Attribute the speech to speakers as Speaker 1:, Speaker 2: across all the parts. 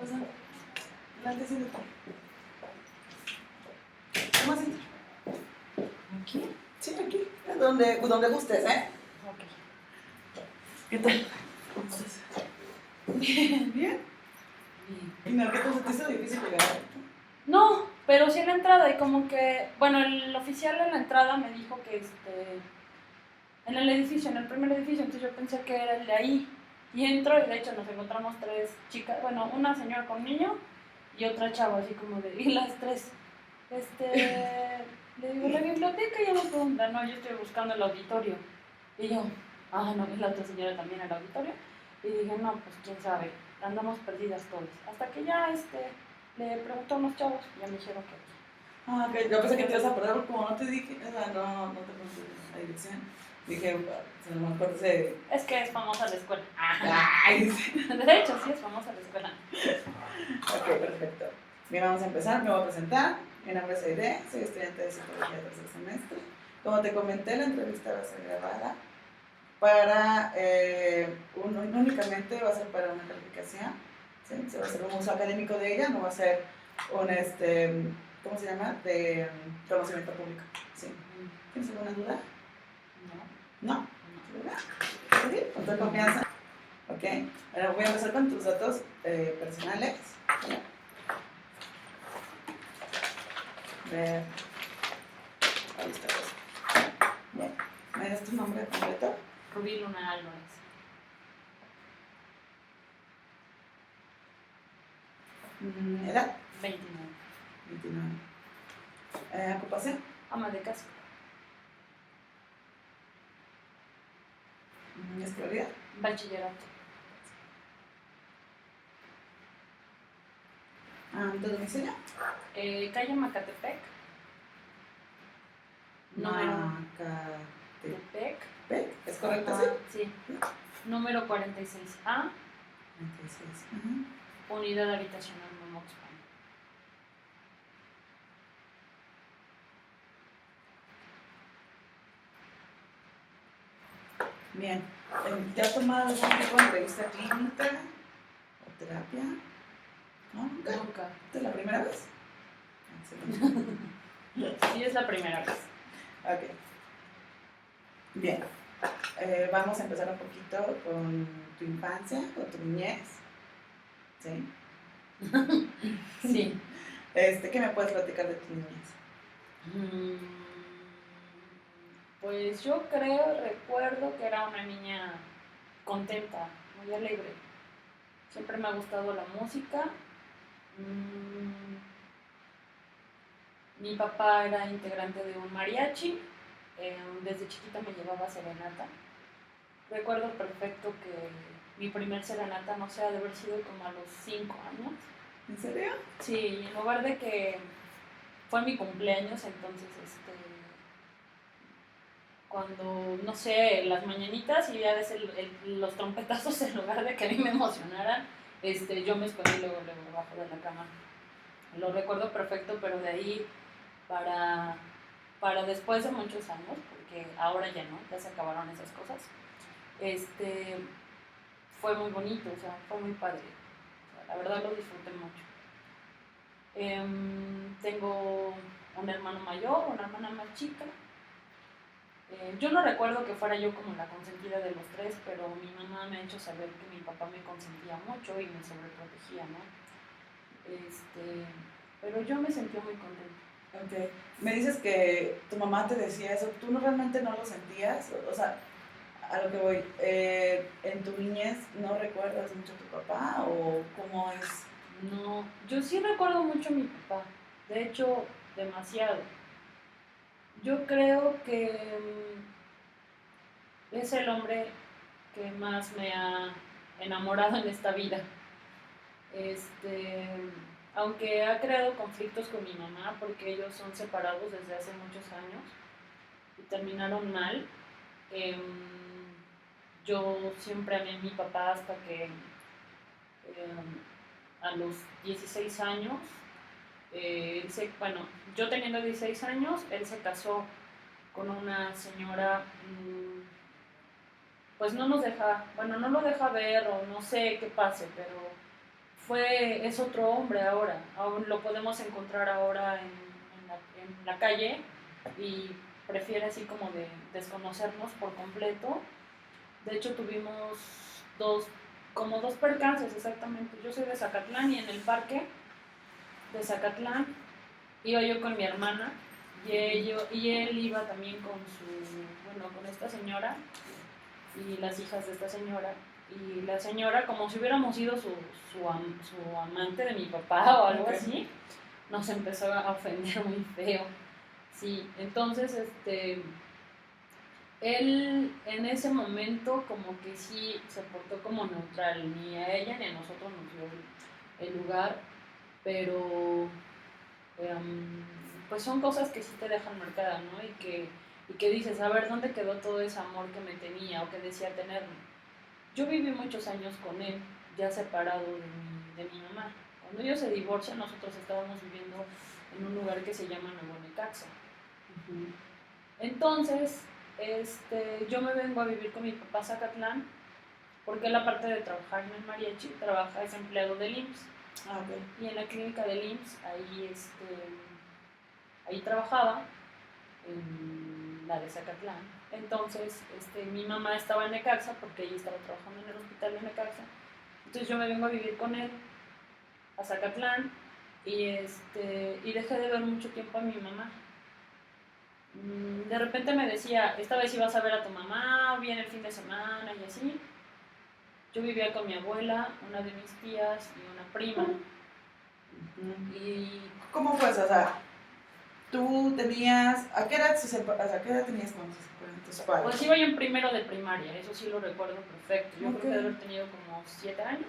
Speaker 1: Pues adelante, siéntate. ¿Cómo así?
Speaker 2: ¿Aquí?
Speaker 1: Sí, aquí. Donde gustes, ¿eh?
Speaker 2: Ok.
Speaker 1: ¿Qué tal? ¿Cómo estás? Bien. ¿Bien? ¿Y no, qué te hizo difícil llegar?
Speaker 2: No, pero sí en la entrada y como que, bueno, el oficial en la entrada me dijo que en el edificio, en el primer edificio, entonces yo pensé que era el de ahí. Y entro y de hecho nos encontramos tres chicas, bueno, una señora con niño y otra chava, así como de, y las tres, le digo, la biblioteca ya nos pregunta, no, yo estoy buscando el auditorio. Y yo, no, y la otra señora también al auditorio. Y dije, no, pues quién sabe, andamos perdidas todas. Hasta que ya, le preguntó a unos chavos y ya me dijeron que aquí.
Speaker 1: Ah, ok. Yo pensé que te ibas a perder porque como no te dije, o sea, no te pregunté la dirección. Dije, a lo mejor se...
Speaker 2: Es que es famosa la escuela.
Speaker 1: Ay, sí.
Speaker 2: De hecho, sí es famosa la escuela.
Speaker 1: Ok, perfecto. Bien, vamos a empezar. Me voy a presentar. Mi nombre es Aide, soy estudiante de psicología de tercer semestre. Como te comenté, la entrevista va a ser grabada para, únicamente va a ser para una calificación. ¿Sí? Se va a hacer un uso académico de ella, no va a ser un, ¿cómo se llama? De conocimiento público. ¿Sí? ¿Tienes alguna duda?
Speaker 2: No.
Speaker 1: ¿No? ¿Verdad? ¿Sí? ¿Con toda confianza? Ok. Ahora voy a empezar con tus datos personales. ¿Sí? Ver. Ahí está. Bien. ¿Me das tu nombre completo?
Speaker 2: Rubí Luna Álvarez.
Speaker 1: ¿Edad?
Speaker 2: 29.
Speaker 1: 29. ¿Ocupación?
Speaker 2: Ama de casa.
Speaker 1: ¿Escolaridad?
Speaker 2: Bachillerato.
Speaker 1: ¿Tu domicilio?
Speaker 2: Calle Macatepec. Número
Speaker 1: Macatepec.
Speaker 2: Tepec.
Speaker 1: ¿Es correcto,
Speaker 2: Ah,
Speaker 1: sí?
Speaker 2: sí. Número 46A.
Speaker 1: 96.
Speaker 2: Unidad habitacional Momoxpan.
Speaker 1: Bien. ¿Ya has tomado algún tipo de entrevista clínica o terapia? ¿No? ¿Nunca?
Speaker 2: Nunca.
Speaker 1: ¿Esta es la primera vez? Excelente.
Speaker 2: Sí, es la primera vez.
Speaker 1: Ok. Bien. Vamos a empezar un poquito con tu infancia, con tu niñez. ¿Sí?
Speaker 2: Sí.
Speaker 1: ¿Qué me puedes platicar de tu niñez?
Speaker 2: Pues yo recuerdo que era una niña contenta, muy alegre. Siempre me ha gustado la música. Mi papá era integrante de un mariachi. Desde chiquita me llevaba a serenata. Recuerdo perfecto que mi primer serenata, no sé, ha de haber sido como a los 5 años.
Speaker 1: ¿En serio?
Speaker 2: Sí, en lugar de que fue mi cumpleaños, entonces cuando, no sé, las mañanitas y ya ves los trompetazos, en lugar de que a mí me emocionaran, yo me escondí luego debajo de la cama. Lo recuerdo perfecto, pero de ahí para después de muchos años, porque ahora ya no, ya se acabaron esas cosas, fue muy bonito, o sea, fue muy padre. O sea, la verdad lo disfruté mucho. Tengo un hermano mayor, una hermana más chica. Yo no recuerdo que fuera yo como la consentida de los tres, pero mi mamá me ha hecho saber que mi papá me consentía mucho y me sobreprotegía, ¿no? Pero yo me sentía muy contenta.
Speaker 1: Ok. Me dices que tu mamá te decía eso, ¿tú realmente no lo sentías? O sea, a lo que voy, ¿en tu niñez no recuerdas mucho a tu papá o cómo es?
Speaker 2: No, yo sí recuerdo mucho a mi papá, de hecho, demasiado. Yo creo que es el hombre que más me ha enamorado en esta vida. Aunque ha creado conflictos con mi mamá porque ellos son separados desde hace muchos años y terminaron mal, yo siempre amé a mi papá hasta que a los 16 años, bueno, yo teniendo 16 años, él se casó con una señora, pues no nos deja, bueno, no lo deja ver o no sé qué pase, pero es otro hombre ahora. Aún lo podemos encontrar ahora en la calle y prefiere así como de desconocernos por completo. De hecho tuvimos como dos percances exactamente. Yo soy de Zacatlán y en el parque de Zacatlán iba yo con mi hermana y él iba también con esta señora y las hijas de esta señora. Y la señora, como si hubiéramos sido su amante de mi papá o algo así, nos empezó a ofender muy feo. Sí, entonces él en ese momento como que sí se portó como neutral, ni a ella ni a nosotros nos dio el lugar, pero pues son cosas que sí te dejan marcada, ¿no? Y que dices, a ver, ¿dónde quedó todo ese amor que me tenía o que decía tenerme? Yo viví muchos años con él, ya separado de mi mamá. Cuando ellos se divorcian, nosotros estábamos viviendo en un lugar que se llama Nuevo Necaxa. Uh-huh. Entonces, yo me vengo a vivir con mi papá a Zacatlán, porque él, aparte de trabajar en el mariachi, es empleado del IMSS.
Speaker 1: Ah, okay.
Speaker 2: Y en la clínica del IMSS, ahí trabajaba, en la de Zacatlán. Entonces, mi mamá estaba en Necaxa, porque ella estaba trabajando en el hospital de Necaxa. Entonces yo me vengo a vivir con él a Zacatlán y dejé de ver mucho tiempo a mi mamá. De repente me decía, esta vez ibas a ver a tu mamá, viene el fin de semana y así. Yo vivía con mi abuela, una de mis tías y una prima.
Speaker 1: Uh-huh.
Speaker 2: Y
Speaker 1: ¿cómo fue eso? O sea, tú tenías, ¿a qué edad tenías cuando se separan tus padres?
Speaker 2: Pues iba yo en primero de primaria, eso sí lo recuerdo perfecto. Yo creo que debe haber tenido como 7 años.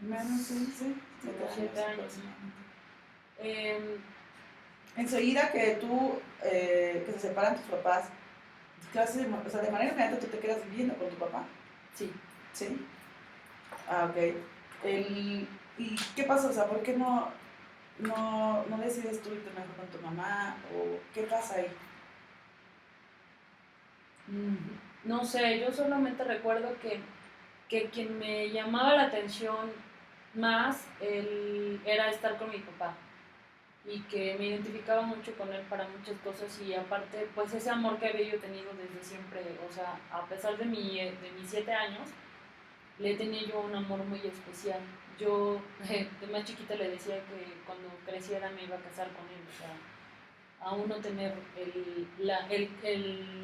Speaker 1: Menos, sí.
Speaker 2: 7 años.
Speaker 1: Enseguida que se separan tus papás, o sea, de manera inmediata tú te quedas viviendo con tu papá.
Speaker 2: Sí.
Speaker 1: ¿Sí? Ah, ok. ¿Y qué pasa? O sea, ¿por qué no decides tú irte mejor con tu mamá? ¿O qué pasa ahí?
Speaker 2: No sé, yo solamente recuerdo que quien me llamaba la atención más era estar con mi papá y que me identificaba mucho con él para muchas cosas y aparte pues ese amor que había yo tenido desde siempre, o sea, a pesar de mis 7 años, le tenía yo un amor muy especial. Yo de más chiquita le decía que cuando creciera me iba a casar con él, o sea, aún no tener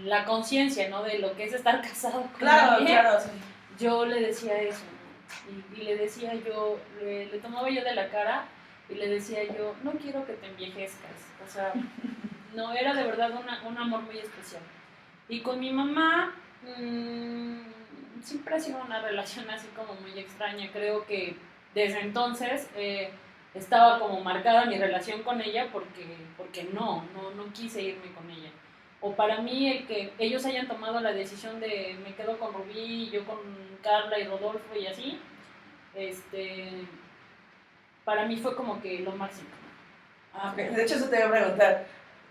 Speaker 2: la conciencia, ¿no? De lo que es estar casado con alguien.
Speaker 1: Claro, sí.
Speaker 2: Yo le decía eso, ¿no? Y le decía yo, le tomaba yo de la cara y le decía yo, no quiero que te envejezcas, o sea, no, era de verdad un amor muy especial. Y con mi mamá, siempre ha sido una relación así como muy extraña, creo que desde entonces estaba como marcada mi relación con ella porque no quise irme con ella. O para mí el que ellos hayan tomado la decisión de me quedo con Rubí, yo con Carla y Rodolfo y así, para mí fue como que lo máximo.
Speaker 1: Ah, okay. De hecho eso te iba a preguntar,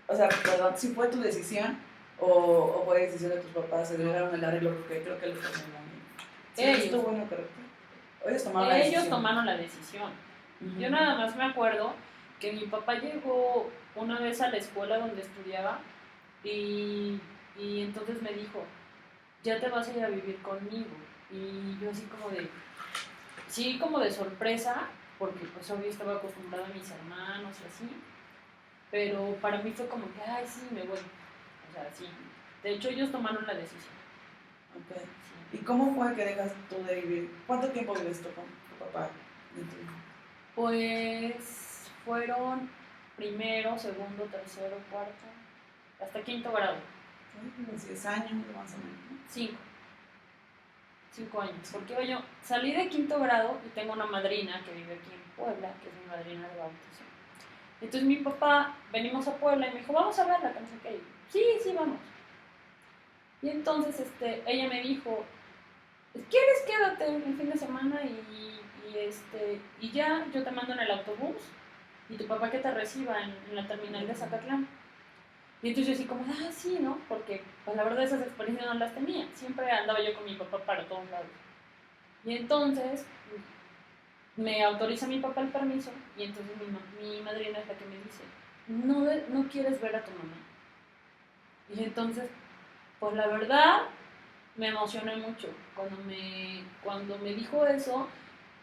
Speaker 1: o sea, perdón, si fue tu decisión o fue decisión de tus papás, se dieron el arreglo porque creo que él fue muy bonito. Sí, estuvo bueno, correcto. Ellos
Speaker 2: tomaron la decisión.
Speaker 1: Uh-huh.
Speaker 2: Yo nada más me acuerdo que mi papá llegó una vez a la escuela donde estudiaba y entonces me dijo, ya te vas a ir a vivir conmigo. Y yo así como de sorpresa, porque pues obvio estaba acostumbrada a mis hermanos y así, pero para mí fue como que, ay, sí, me voy. O sea, sí. De hecho, ellos tomaron la decisión.
Speaker 1: Okay. Sí. ¿Y cómo fue que dejas tú de vivir? ¿Cuánto tiempo viviste con tu papá?
Speaker 2: Pues fueron primero, segundo, tercero, cuarto, hasta quinto grado.
Speaker 1: Unos 10 años más o menos.
Speaker 2: 5 años. Porque yo salí de quinto grado y tengo una madrina que vive aquí en Puebla, que es mi madrina de bautizo. Entonces mi papá, venimos a Puebla y me dijo, vamos a verla, que no sé qué. Sí, vamos. Y entonces ella me dijo, ¿quieres quédate el fin de semana y ya yo te mando en el autobús y tu papá que te reciba en la terminal de Zacatlán? Y entonces yo así como, sí, ¿no? Porque pues la verdad esas experiencias no las tenía. Siempre andaba yo con mi papá para todos lados. Y entonces me autoriza mi papá el permiso y entonces mi madrina es la que me dice, no quieres ver a tu mamá. Y entonces, pues la verdad, me emocioné mucho. Cuando me dijo eso,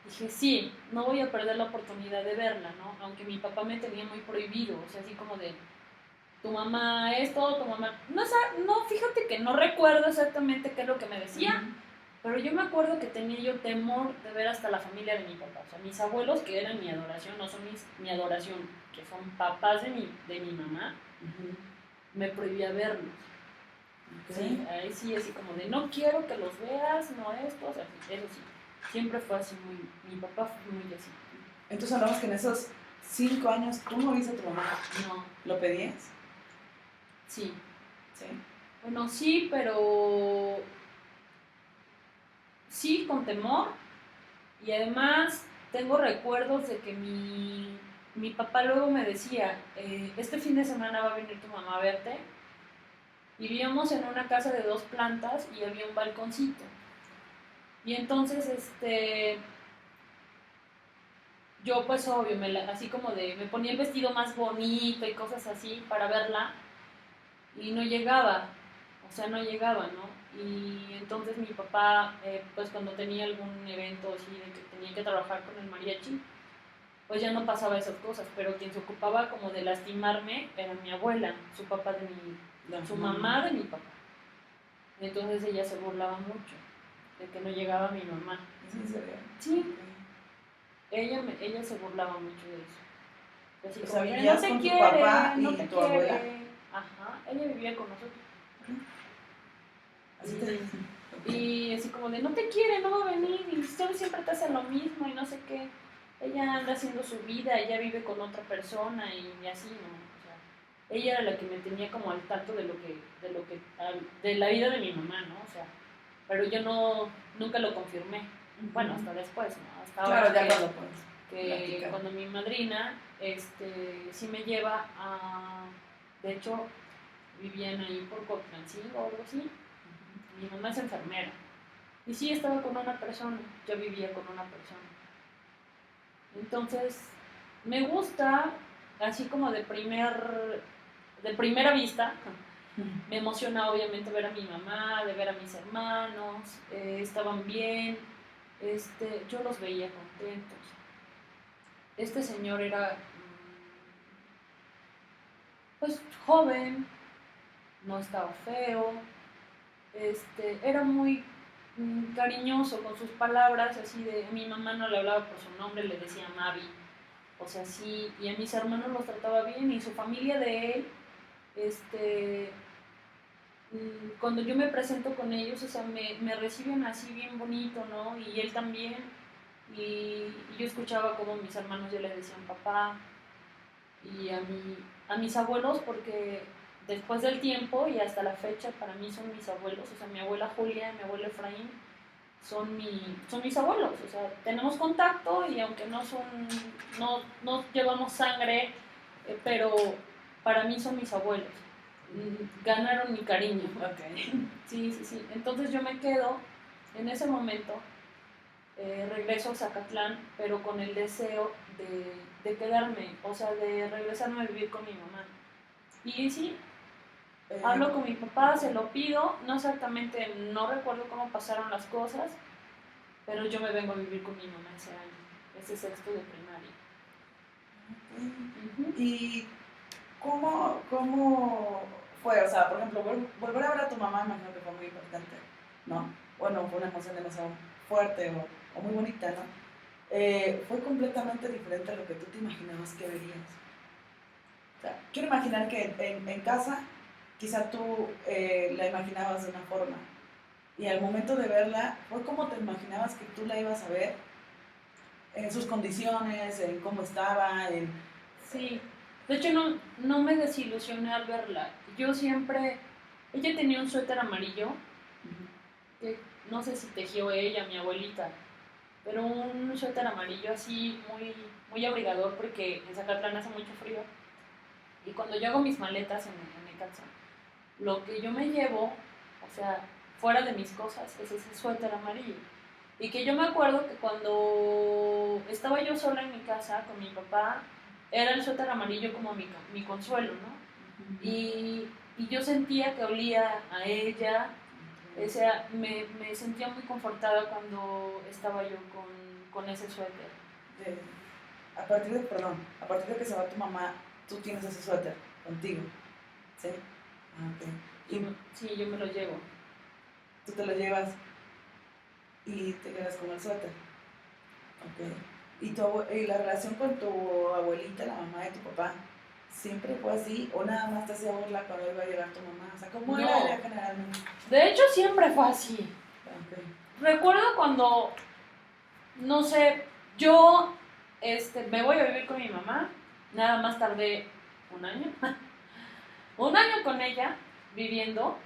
Speaker 2: dije, sí, no voy a perder la oportunidad de verla, ¿no? Aunque mi papá me tenía muy prohibido, o sea, así como de, tu mamá esto, tu mamá... No, no, fíjate que no recuerdo exactamente qué es lo que me decía, pero yo me acuerdo que tenía yo temor de ver hasta la familia de mi papá. O sea, mis abuelos, que eran mi adoración, no son mi adoración, que son papás de mi mamá, me prohibía verlos. Sí, ahí sí, así como de, no quiero que los veas, no esto, o sea, eso sí. Siempre fue así muy, mi papá fue muy así.
Speaker 1: Entonces hablamos que en esos 5 años tú no viste a tu mamá.
Speaker 2: No.
Speaker 1: ¿Lo pedías?
Speaker 2: Sí.
Speaker 1: Sí.
Speaker 2: Bueno, sí, pero sí, con temor. Y además tengo recuerdos de que mi papá luego me decía, este fin de semana va a venir tu mamá a verte. Vivíamos en una casa de 2 plantas y había un balconcito. Y entonces, yo pues obvio, así como me ponía el vestido más bonito y cosas así para verla y no llegaba, o sea, no llegaba, ¿no? Y entonces mi papá, pues cuando tenía algún evento así de que tenía que trabajar con el mariachi, pues ya no pasaba esas cosas, pero quien se ocupaba como de lastimarme era mi abuela, su papá su mamá de mi papá. Entonces ella se burlaba mucho de que no llegaba mi mamá.
Speaker 1: ¿Es en serio?
Speaker 2: Sí. Ella se burlaba mucho de eso. Así
Speaker 1: O
Speaker 2: como,
Speaker 1: sea, vivías
Speaker 2: no te
Speaker 1: con tu
Speaker 2: quiere,
Speaker 1: papá y
Speaker 2: no te
Speaker 1: tu
Speaker 2: quiere.
Speaker 1: abuela.
Speaker 2: Ajá, ella vivía con nosotros.
Speaker 1: Así te dicen.
Speaker 2: Y así como de, no te quiere, no va a venir, y siempre te hace lo mismo y no sé qué. Ella anda haciendo su vida, ella vive con otra persona y así, ¿no? O sea, ella era la que me tenía como al tanto de la vida de mi mamá, ¿no? O sea, pero yo nunca lo confirmé. Bueno, hasta después, ¿no? Hasta ahora
Speaker 1: Claro, ya cuando
Speaker 2: que cuando mi madrina sí me lleva a... De hecho, vivían ahí por Cotlancingo o algo así. Mi mamá es enfermera. Y sí, estaba con una persona, yo vivía con una persona. Entonces, me gusta, así como de primera vista, me emociona obviamente ver a mi mamá, de ver a mis hermanos, estaban bien, yo los veía contentos. Este señor era, pues, joven, no estaba feo, era muy cariñoso con sus palabras, así de, a mi mamá no le hablaba por su nombre, le decía Mavi, o sea, sí, y a mis hermanos los trataba bien, y su familia de él, cuando yo me presento con ellos, o sea, me reciben así bien bonito, ¿no? Y él también, y yo escuchaba como mis hermanos ya le decían papá, y a mis abuelos, porque después del tiempo y hasta la fecha para mí son mis abuelos, o sea, mi abuela Julia y mi abuelo Efraín son mis abuelos, o sea, tenemos contacto y aunque no llevamos sangre, pero para mí son mis abuelos, ganaron mi cariño.
Speaker 1: Okay.
Speaker 2: Sí, sí, sí, entonces yo me quedo en ese momento, regreso a Zacatlán, pero con el deseo de quedarme, o sea, de regresarme a vivir con mi mamá. Y sí, hablo con mi papá, se lo pido, no exactamente, no recuerdo cómo pasaron las cosas, pero yo me vengo a vivir con mi mamá ese año, ese sexto de primaria.
Speaker 1: Okay. ¿Y cómo fue? O sea, por ejemplo, volver a ver a tu mamá, imagino que fue muy importante, ¿no? Bueno, fue una emoción demasiado fuerte o muy bonita, ¿no? Fue completamente diferente a lo que tú te imaginabas que verías. O sea, quiero imaginar que en casa quizá tú la imaginabas de una forma y al momento de verla fue como te imaginabas que tú la ibas a ver en sus condiciones, en cómo estaba, en...
Speaker 2: Sí, de hecho no me desilusioné al verla. Yo siempre, ella tenía un suéter amarillo, que no sé si tejió ella, mi abuelita, pero un suéter amarillo así muy, muy abrigador porque en Zacatlán hace mucho frío. Y cuando yo hago mis maletas en mi casa, lo que yo me llevo, o sea, fuera de mis cosas, es ese suéter amarillo. Y que yo me acuerdo que cuando estaba yo sola en mi casa con mi papá, era el suéter amarillo como mi consuelo, ¿no? Y yo sentía que olía a ella, o sea, me sentía muy confortada cuando estaba yo con ese suéter.
Speaker 1: A partir de que se va tu mamá, tú tienes ese suéter contigo, ¿sí? Ah, ok.
Speaker 2: Sí, yo me lo llevo.
Speaker 1: Tú te lo llevas y te quedas con el suéter. Ok. ¿Y la relación con tu abuelita, la mamá de tu papá, siempre fue así? ¿O nada más te hacía burla cuando iba a llegar tu mamá? O sea, ¿cómo era ella generalmente?
Speaker 2: De hecho, siempre fue así.
Speaker 1: Okay.
Speaker 2: Recuerdo cuando, no sé, yo me voy a vivir con mi mamá, nada más tardé un año. Un año con ella viviendo,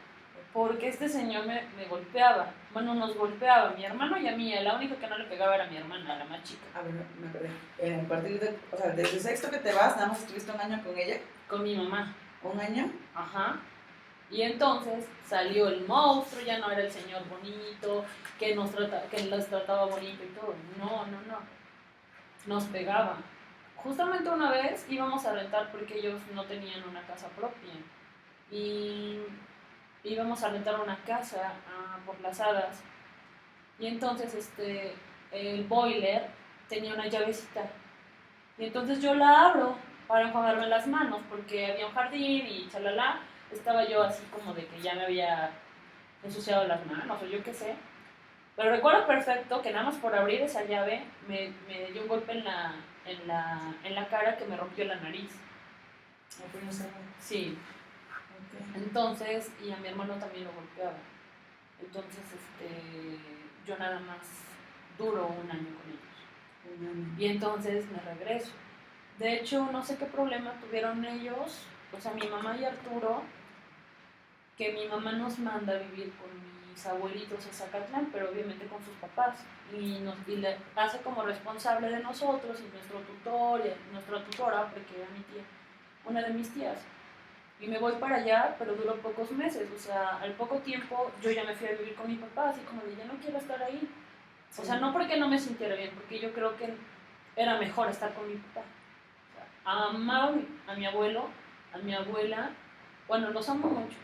Speaker 2: porque este señor me golpeaba. Bueno, nos golpeaba, mi hermano y a mí. La única que no le pegaba era mi hermana, la más chica.
Speaker 1: A ver, me perdí. A partir de, o sea, desde sexto que te vas, nada más estuviste un año con ella.
Speaker 2: Con mi mamá.
Speaker 1: ¿Un año?
Speaker 2: Ajá. Y entonces salió el monstruo, ya no era el señor bonito, que los trataba bonito y todo. No. Nos pegaba. Justamente una vez íbamos a rentar porque ellos no tenían una casa propia. Y íbamos a rentar una casa por las hadas. Y entonces el boiler tenía una llavecita. Y entonces yo la abro para enjuagarme las manos porque había un jardín y chalala. Estaba yo así como de que ya me había ensuciado las manos o yo qué sé. Pero recuerdo perfecto que nada más por abrir esa llave me dio un golpe en la cara que me rompió la nariz. Sí. Okay. Entonces, y a mi hermano también lo golpeaba. Entonces, yo nada más duro un año con ellos. Y entonces me regreso. De hecho, no sé qué problema tuvieron ellos, o sea, mi mamá y Arturo, que mi mamá nos manda a vivir con mis abuelitos a Zacatlán, pero obviamente con sus papás. Y le hace como responsable de nosotros y nuestro tutor, y nuestra tutora, porque era mi tía, una de mis tías. Y me voy para allá, pero duró pocos meses. O sea, al poco tiempo yo ya me fui a vivir con mi papá, así como de ya no quiero estar ahí. Sí. O sea, no porque no me sintiera bien, porque yo creo que era mejor estar con mi papá. O sea, amaba a mi abuelo, a mi abuela, bueno, los amo mucho.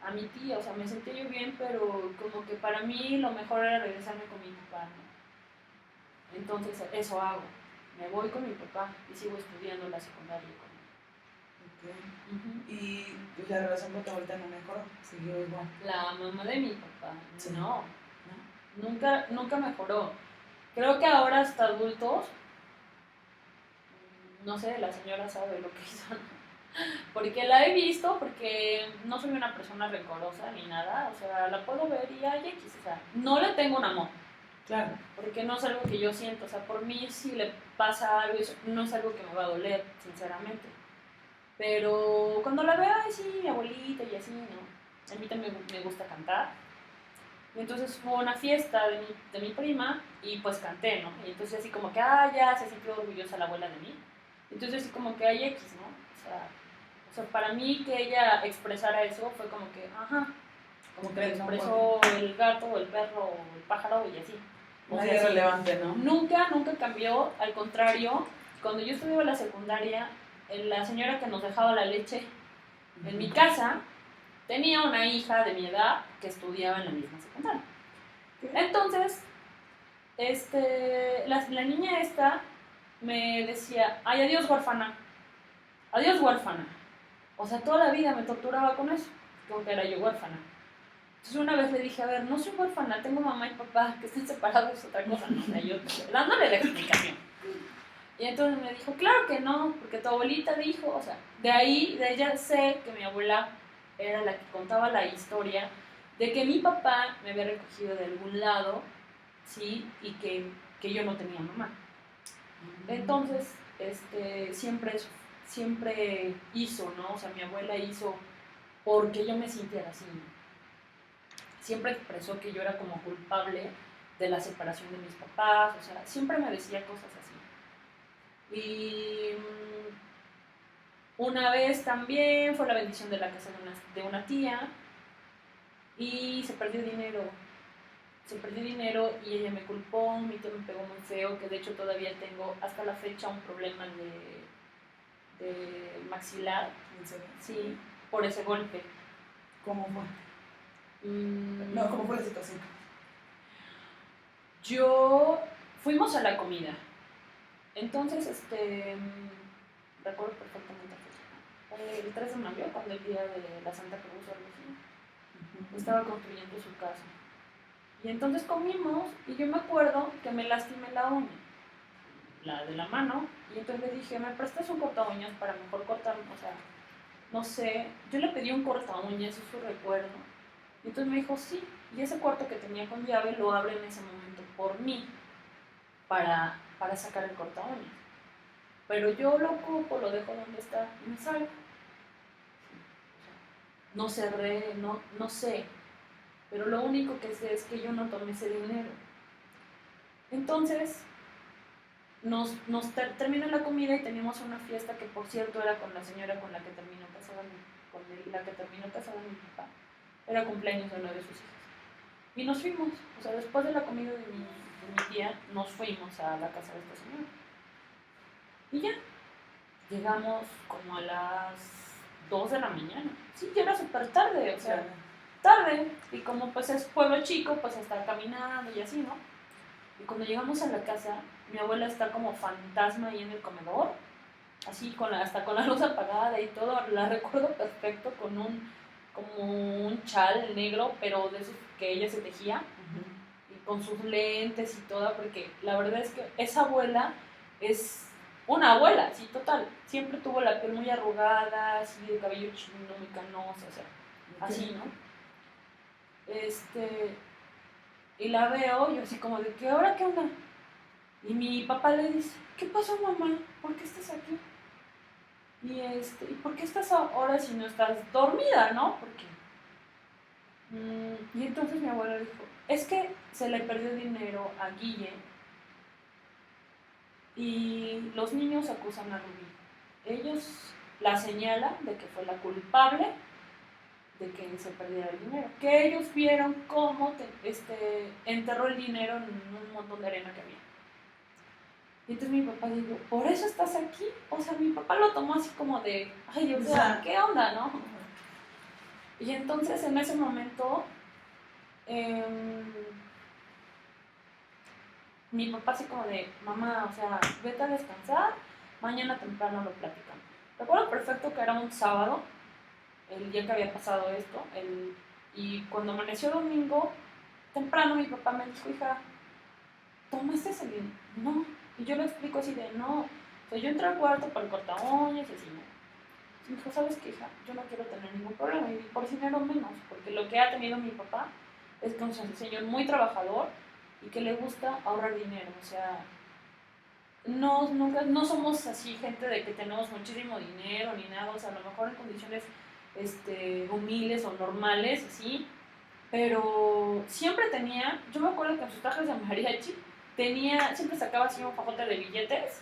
Speaker 2: A mi tía, o sea, me sentía yo bien, pero como que para mí lo mejor era regresarme con mi papá, ¿no? Entonces, eso hago. Me voy con mi papá y sigo estudiando la secundaria con él.
Speaker 1: Okay. Y la relación con tu abuelita no mejoró, siguió igual.
Speaker 2: La mamá de mi papá, sí. No. Nunca mejoró. Creo que ahora hasta adultos, no sé, la señora sabe lo que hizo, porque la he visto, porque no soy una persona rencorosa ni nada, o sea, la puedo ver y hay X, o sea, no le tengo un amor.
Speaker 1: Claro.
Speaker 2: Porque no es algo que yo siento, o sea, por mí si le pasa algo, no es algo que me va a doler, sinceramente. Pero cuando la veo, ay, sí, mi abuelita y así, ¿no? A mí también me gusta cantar. Y entonces hubo una fiesta de mi prima y pues canté, ¿no? Y entonces así como que, ya se sintió orgullosa la abuela de mí. Entonces así como que hay X, ¿no? O sea, para mí que ella expresara eso fue como que, como que expresó el gato o el perro o el pájaro y así.
Speaker 1: Nadie relevante, ¿no?
Speaker 2: Nunca cambió, al contrario, cuando yo estudiaba la secundaria, la señora que nos dejaba la leche en mi casa tenía una hija de mi edad que estudiaba en la misma secundaria. Entonces, la niña esta me decía, ay, adiós huérfana, adiós huérfana. O sea, toda la vida me torturaba con eso, como que era yo huérfana. Entonces una vez le dije, a ver, no soy huérfana, tengo mamá y papá, que estén separados es otra cosa, ¿no? O sea, yo dándole la explicación. Y entonces me dijo, claro que no, porque tu abuelita dijo, o sea, de ella sé que mi abuela era la que contaba la historia de que mi papá me había recogido de algún lado, ¿sí? Y que yo no tenía mamá. Entonces, siempre hizo, ¿no? O sea, mi abuela hizo porque yo me sintiera así, ¿no? Siempre expresó que yo era como culpable de la separación de mis papás, o sea, siempre me decía cosas así. Y una vez también fue la bendición de la casa de una tía y se perdió dinero. se perdió dinero y ella me culpó, mi tío me pegó muy feo, que de hecho todavía tengo hasta la fecha un problema de maxilar,
Speaker 1: ¿En serio?
Speaker 2: sí, por ese golpe.
Speaker 1: ¿Cómo fue?
Speaker 2: Mm,
Speaker 1: No, ¿cómo fue la situación?
Speaker 2: fuimos a la comida. Entonces, recuerdo perfectamente la fecha. El 3 de mayo, cuando el día de la Santa Cruz o algo así, estaba construyendo su casa. Y entonces comimos y yo me acuerdo que me lastimé la uña, la de la mano, y entonces le dije, ¿me prestas un corta uñas para mejor cortar? O sea, no sé, yo le pedí un corta uñas, eso es su recuerdo. Y entonces me dijo, sí, y ese cuarto que tenía con llave lo abre en ese momento por mí, para sacar el corta uñas. Pero yo lo ocupo, lo dejo donde está y me salgo. No cerré, no sé, pero lo único que sé es que yo no tomé ese dinero. Entonces, terminó la comida y teníamos una fiesta que, por cierto, era con la señora con la que terminó casada mi papá. Era cumpleaños de una de sus hijas. Y nos fuimos, o sea, después de la comida de mi tía, nos fuimos a la casa de esta señora. Y ya, llegamos como a las 2 de la mañana. Sí, ya era súper tarde, o sea, tarde. Y como pues es pueblo chico, pues está caminando y así, ¿no? Y cuando llegamos a la casa, mi abuela está como fantasma ahí en el comedor, así hasta con la luz apagada y todo. La recuerdo perfecto como un chal negro, pero de esos que ella se tejía, y con sus lentes y todo, porque la verdad es que esa abuela es una abuela, sí, total. Siempre tuvo la piel muy arrugada, así de cabello chino, muy canoso, o sea, así, ¿no? Y la veo, yo así como de, ¿qué hora qué onda? Y mi papá le dice, ¿qué pasó, mamá? ¿Por qué estás aquí? ¿Y por qué estás ahora si no estás dormida, no? Porque y entonces mi abuela dijo, es que se le perdió dinero a Guille y los niños acusan a Rubí. Ellos la señalan de que fue la culpable de que se perdiera el dinero. Que ellos vieron cómo enterró el dinero en un montón de arena que había. Y entonces mi papá dijo, ¿por eso estás aquí? O sea, mi papá lo tomó así como de, ay, o sea, ¿qué onda, no? Y entonces en ese momento mi papá así como de, mamá, o sea, vete a descansar, mañana temprano lo platicamos. Recuerdo perfecto que era un sábado, el día que había pasado esto, y cuando amaneció domingo, temprano mi papá me dijo, hija, ¿tomaste ese dinero? No. Y yo le explico así de, no, o sea, yo entré al cuarto para el corta uñas y así, ¿no? Y me dijo, ¿sabes qué, hija? Yo no quiero tener ningún problema, y por dinero menos, porque lo que ha tenido mi papá es que es un señor muy trabajador y que le gusta ahorrar dinero, o sea, no somos así gente de que tenemos muchísimo dinero ni nada, o sea, a lo mejor en condiciones humildes o normales, así, pero siempre tenía, yo me acuerdo que en sus trajes de mariachi siempre sacaba así un fajote de billetes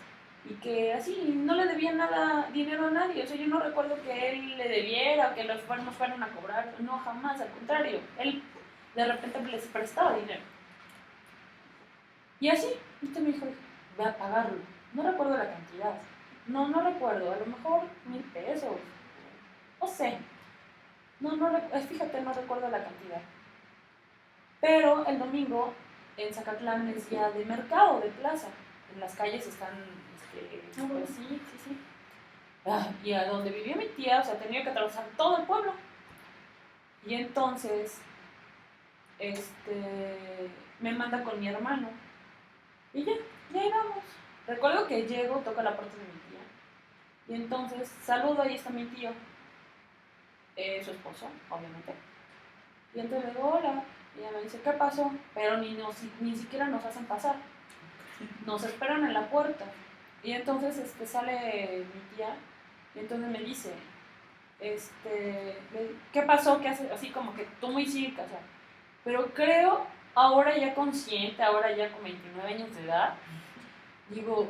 Speaker 2: y que así no le debía nada, dinero a nadie, o sea, yo no recuerdo que él le debiera o que los fueran a cobrar, no, jamás, al contrario, él de repente les prestaba dinero. Y así, usted me dijo, voy a pagarlo. No recuerdo la cantidad. No recuerdo. A lo mejor 1,000 pesos. No sé. Fíjate, no recuerdo la cantidad. Pero el domingo en Zacatlán es día de mercado, de plaza. En las calles están, pues sí. Y a donde vivía mi tía, o sea, tenía que atravesar todo el pueblo. Y entonces, me manda con mi hermano. Y ya íbamos. Recuerdo que llego, toco la puerta de mi tía. Y entonces saludo, ahí está mi tío, su esposo, obviamente. Y entonces le digo, hola. Y ella me dice, ¿qué pasó? Pero ni siquiera nos hacen pasar. Nos esperan en la puerta. Y entonces sale mi tía y entonces me dice, ¿qué pasó? ¿Qué haces? Así como que tú muy cívica, o sea. Pero creo, ahora ya consciente, ahora ya con 29 años de edad, digo,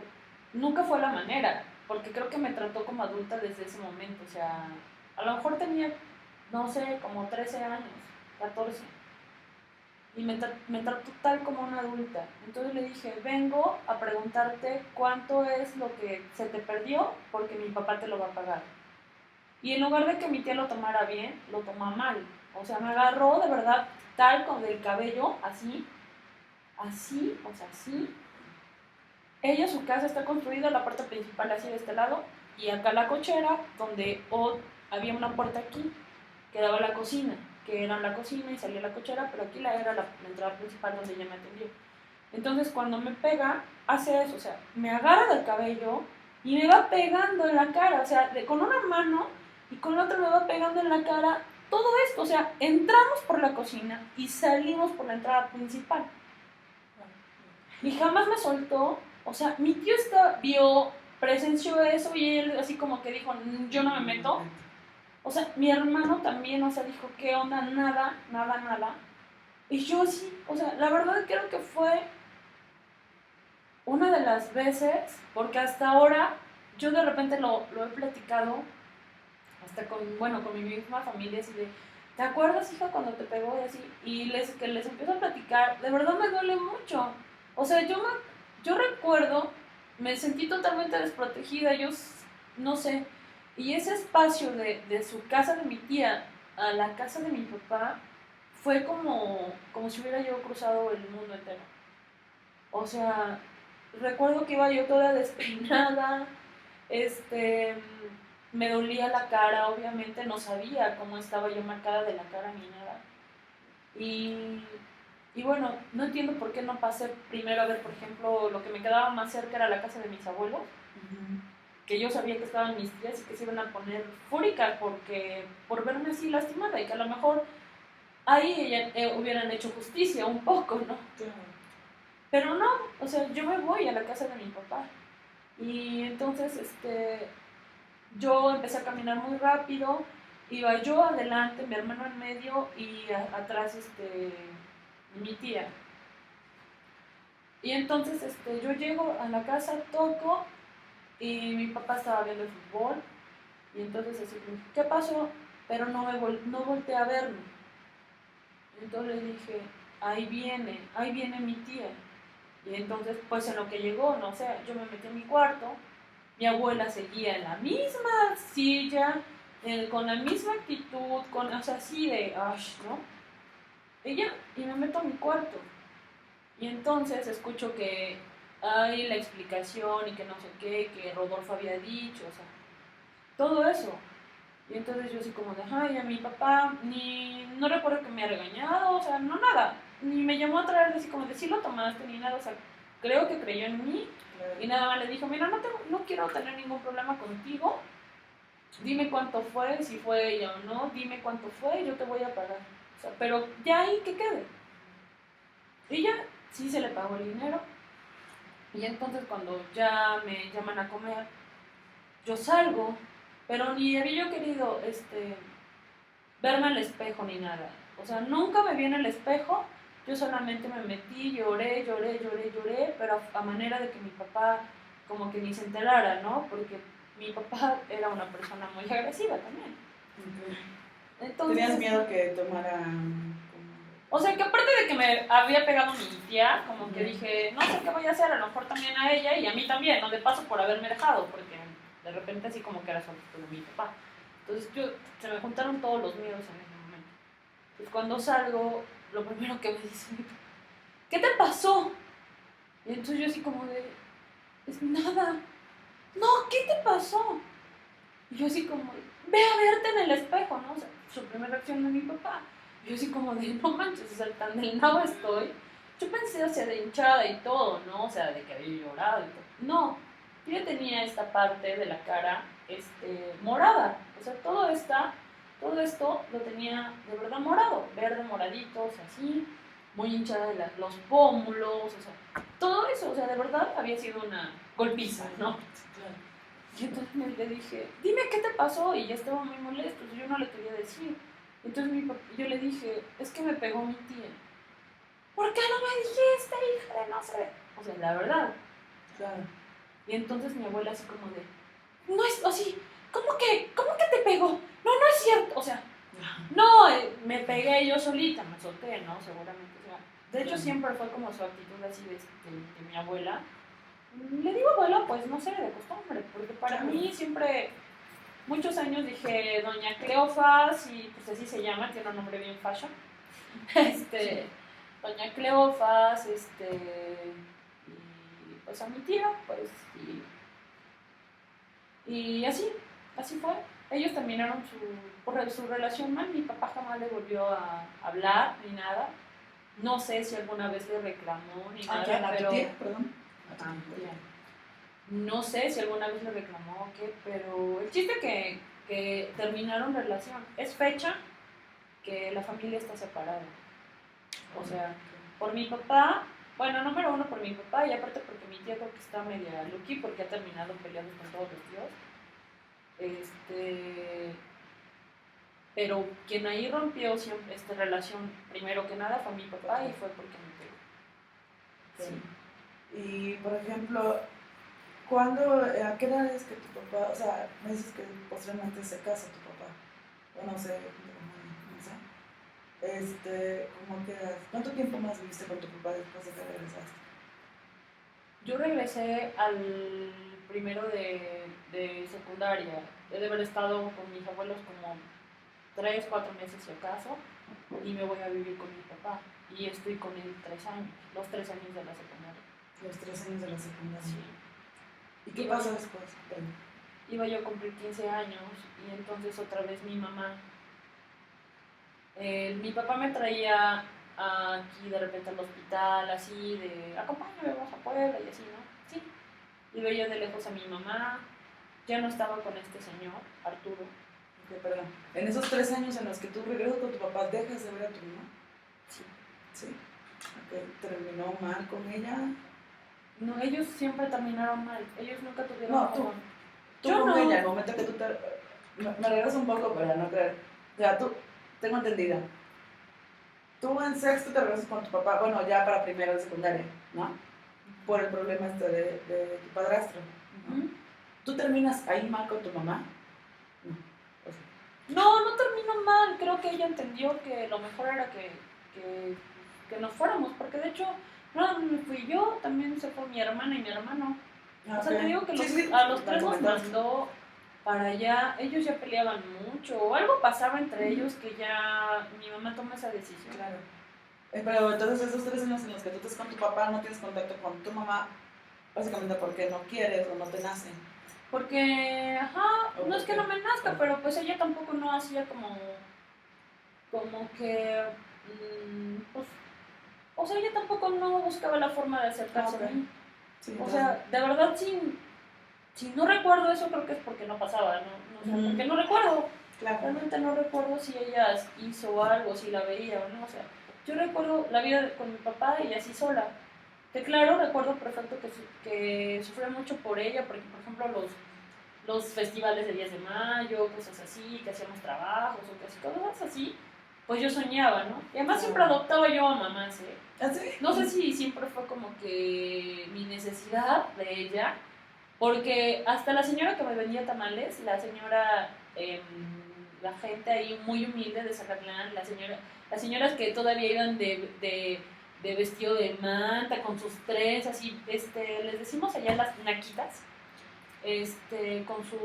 Speaker 2: nunca fue la manera, porque creo que me trató como adulta desde ese momento, o sea, a lo mejor tenía, no sé, como 13 años, 14. y me trató tal como una adulta. Entonces le dije, vengo a preguntarte cuánto es lo que se te perdió porque mi papá te lo va a pagar. Y en lugar de que mi tía lo tomara bien, lo tomó mal. O sea, me agarró de verdad tal con el cabello, así, así, o sea, así. Ella, su casa está construida, la parte principal así de este lado, y acá la cochera, donde había una puerta aquí, que daba a la cocina, que era la cocina y salía la cochera, pero aquí era la entrada principal donde ella me atendió. Entonces cuando me pega, hace eso, o sea, me agarra del cabello y me va pegando en la cara, o sea, con una mano y con la otra me va pegando en la cara todo esto, o sea, entramos por la cocina y salimos por la entrada principal. Y jamás me soltó, o sea, mi tío presenció eso y él así como que dijo, yo no me meto. O sea, mi hermano también, o sea, dijo, ¿qué onda? Nada, nada, nada. Y yo sí, o sea, la verdad creo que fue una de las veces, porque hasta ahora yo de repente lo he platicado, hasta con mi misma familia, así de, ¿te acuerdas, hija, cuando te pegó y así? Y que les empiezo a platicar, de verdad me duele mucho. O sea, yo recuerdo, me sentí totalmente desprotegida, no sé, y ese espacio de su casa de mi tía a la casa de mi papá fue como si hubiera yo cruzado el mundo entero. O sea, recuerdo que iba yo toda despeinada, este, me dolía la cara, obviamente no sabía cómo estaba yo marcada de la cara ni nada. Y bueno, no entiendo por qué no pasé primero a ver, por ejemplo, lo que me quedaba más cerca era la casa de mis abuelos, que yo sabía que estaban mis tías y que se iban a poner fúricas por verme así lastimada y que a lo mejor ahí hubieran hecho justicia un poco, ¿no? Pero no, o sea, yo me voy a la casa de mi papá. Y entonces, yo empecé a caminar muy rápido, iba yo adelante, mi hermano en medio y atrás, mi tía. Y entonces, yo llego a la casa, toco y mi papá estaba viendo el fútbol. Y entonces así, ¿qué pasó? Pero no volteé a verme. Entonces le dije, ahí viene mi tía. Y entonces, pues en lo que llegó, no sé, yo me metí en mi cuarto, mi abuela seguía en la misma silla, con la misma actitud, o sea, así de, ¿no? Y me meto a mi cuarto. Y entonces escucho que hay la explicación y que no sé qué, que Rodolfo había dicho, o sea, todo eso. Y entonces yo así como de, ay, a mi papá, no recuerdo que me haya regañado, o sea, no nada. Ni me llamó a traer así como de, sí lo tomaste, ni nada, o sea, creo que creyó en mí. Y nada más le dijo, mira, no quiero tener ningún problema contigo, dime cuánto fue, si fue ella o no, dime cuánto fue y yo te voy a pagar. O sea, pero ya ahí que quede. Y ya, sí se le pagó el dinero. Y entonces cuando ya me llaman a comer, yo salgo, pero ni había yo querido verme al espejo ni nada. O sea, nunca me vi en el espejo, yo solamente me metí, lloré, pero a manera de que mi papá como que ni se enterara, ¿no? Porque mi papá era una persona muy agresiva también. Entonces,
Speaker 1: ¿tenías miedo que tomara...?
Speaker 2: O sea, que aparte de que me había pegado mi tía, como que dije, no sé qué voy a hacer, a lo mejor también a ella y a mí también, no de paso por haberme dejado, porque de repente así como que era solo mi papá. Entonces se me juntaron todos los miedos en ese momento. Entonces cuando salgo, lo primero que me dice, ¿qué te pasó? Y entonces yo así como de, es nada. No, ¿qué te pasó? Y yo así como, ve a verte en el espejo, ¿no? O sea, su primera reacción de mi papá. Y yo así como de, no manches, o sea, tan del nabo estoy. Yo pensé, o sea, de hinchada y todo, ¿no? O sea, de que había llorado y todo. No, yo ya tenía esta parte de la cara, morada. O sea, todo esto lo tenía de verdad morado, verde, moradito, o sea, así, muy hinchada de los pómulos, o sea, todo eso, o sea, de verdad había sido una golpiza, ¿no? Y entonces le dije, dime qué te pasó, y ya estaba muy molesto, yo no le quería decir. Entonces yo le dije, es que me pegó mi tía. ¿Por qué no me dijiste, hija de no sé? O sea, la verdad.
Speaker 1: Claro.
Speaker 2: Y entonces mi abuela así como de, no es así, ¿cómo que te pegó? No, no es cierto. O sea, No, me pegué yo solita, me solté, ¿no? Seguramente. O sea, de hecho, siempre fue como su actitud así de mi abuela. Le digo abuela, pues no sé, de costumbre, porque para mí siempre, muchos años dije Doña Cleofas, y pues así se llama, tiene un nombre bien fashion. Doña Cleofas, y pues a mi tía, pues, y así fue. Ellos terminaron su relación mal, mi papá jamás le volvió a hablar ni nada. No sé si alguna vez le reclamó ni nada,
Speaker 1: ¿A
Speaker 2: pero...
Speaker 1: tu tía? Perdón.
Speaker 2: No sé si alguna vez le reclamó o qué, pero el chiste que terminaron relación. Es fecha que la familia está separada. O sea, por mi papá, bueno, número uno por mi papá y aparte porque mi tía creo que está media lucky porque ha terminado peleando con todos los tíos. Pero quien ahí rompió siempre esta relación, primero que nada, fue mi papá y fue porque me pegó.
Speaker 1: Sí. Y, por ejemplo, ¿a qué edad es que tu papá, o sea, me dices que posteriormente se casa tu papá? O no sé, no sé. ¿Cómo que cuánto tiempo más viviste con tu papá después de que regresaste?
Speaker 2: Yo regresé al primero de secundaria. He de haber estado con mis abuelos como 3, 4 meses si acaso, y me voy a vivir con mi papá. Y estoy con él 3 años, los 3 años de la secundaria.
Speaker 1: Los 3 años de la secundaria.
Speaker 2: Sí.
Speaker 1: ¿Y qué pasa después?
Speaker 2: Iba yo a cumplir 15 años y entonces otra vez mi mamá. Mi papá me traía aquí de repente al hospital, así de acompáñame, vamos a Puebla y así, ¿no? Sí. Y veía de lejos a mi mamá, ya no estaba con este señor, Arturo.
Speaker 1: Okay, perdón. En esos 3 años en los que tú regresas con tu papá, ¿dejas de ver a tu mamá?
Speaker 2: Sí.
Speaker 1: Sí. Okay. ¿Terminó mal con ella?
Speaker 2: No, ellos siempre terminaron mal. Ellos nunca tuvieron...
Speaker 1: No, tú
Speaker 2: Yo
Speaker 1: con
Speaker 2: no.
Speaker 1: ella, el momento que tú te... Me regreso un poco para no creer. O sea, tú, tengo entendida. Tú en sexto te regresas con tu papá, bueno, ya para primero de secundaria, ¿no? Por el problema de tu padrastro, ¿no? ¿Tú terminas ahí mal con tu mamá?
Speaker 2: No terminó mal. Creo que ella entendió que lo mejor era que nos fuéramos, porque de hecho, no me fui yo, también se fue mi hermana y mi hermano. Okay. O sea, te digo que a los tres nos mandó para allá. Ellos ya peleaban mucho, o algo pasaba entre ellos que ya mi mamá toma esa decisión.
Speaker 1: Claro. Pero entonces esos 3 años en los que tú estás con tu papá, no tienes contacto con tu mamá, básicamente porque no quieres o no te nace.
Speaker 2: Porque, no es que no me nazca, pero pues ella tampoco no hacía como que, pues, o sea, ella tampoco no buscaba la forma de acercarse a mí. Sí, o sea, de verdad, si no recuerdo eso, creo que es porque no pasaba, ¿no? O sea, porque no recuerdo. Claro. Realmente no recuerdo si ella hizo algo, si la veía o no, o sea, yo recuerdo la vida con mi papá y así sola. Que claro, recuerdo perfecto que sufrí mucho por ella, porque por ejemplo los festivales de 10 de mayo, cosas así, que hacíamos trabajos o casi cosas así, pues yo soñaba, ¿no? Y además siempre adoptaba yo a mamás, ¿eh? ¿Ah, sí? No sé si siempre fue como que mi necesidad de ella, porque hasta la señora que me vendía tamales, la señora, la gente ahí muy humilde de Zacatlán, las señoras que todavía iban de vestido de manta, con sus trenzas, y les decimos allá las naquitas, con su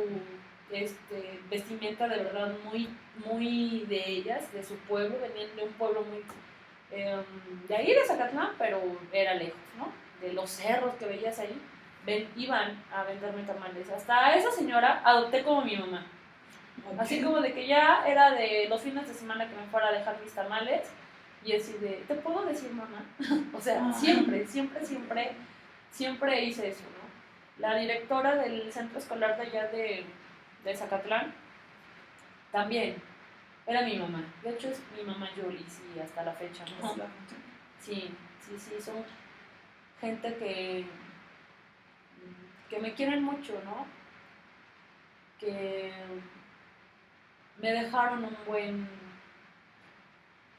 Speaker 2: vestimenta de verdad muy, muy de ellas, de su pueblo, venían de un pueblo muy de ahí de Zacatlán, pero era lejos, ¿no? De los cerros que veías ahí, iban a venderme tamales. Hasta a esa señora adopté como mi mamá. Okay. Así como de que ya era de los fines de semana que me fuera a dejar mis tamales y así de, ¿te puedo decir mamá? O sea, siempre hice eso, ¿no? La directora del centro escolar de allá de Zacatlán también era mi mamá. De hecho es mi mamá Yoli, sí, hasta la fecha, ¿no? Sí, son gente que me quieren mucho, ¿no? Que me dejaron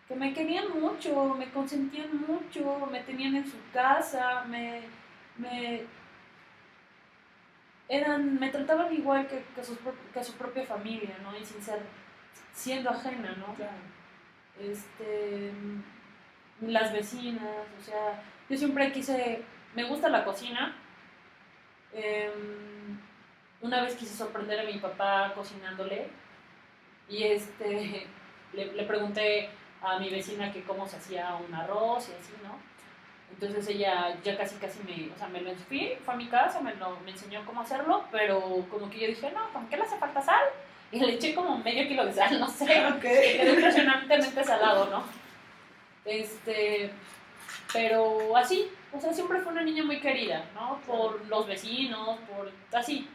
Speaker 2: que me querían mucho, me consentían mucho, me tenían en su casa, me trataban igual que su propia familia, ¿no? Y siendo ajena, ¿no?
Speaker 1: Claro.
Speaker 2: Las vecinas, o sea, yo siempre me gusta la cocina. Una vez quise sorprender a mi papá cocinándole y le pregunté a mi vecina que cómo se hacía un arroz y así, ¿no? Entonces ella ya casi me lo fue a mi casa, me enseñó cómo hacerlo, pero como que yo dije, no, ¿con qué le hace falta sal? Y le eché como medio kilo de sal, no sé,
Speaker 1: Okay.
Speaker 2: quedó impresionantemente salado, ¿no? Pero así, o sea, siempre fue una niña muy querida, ¿no? Por los vecinos, por así,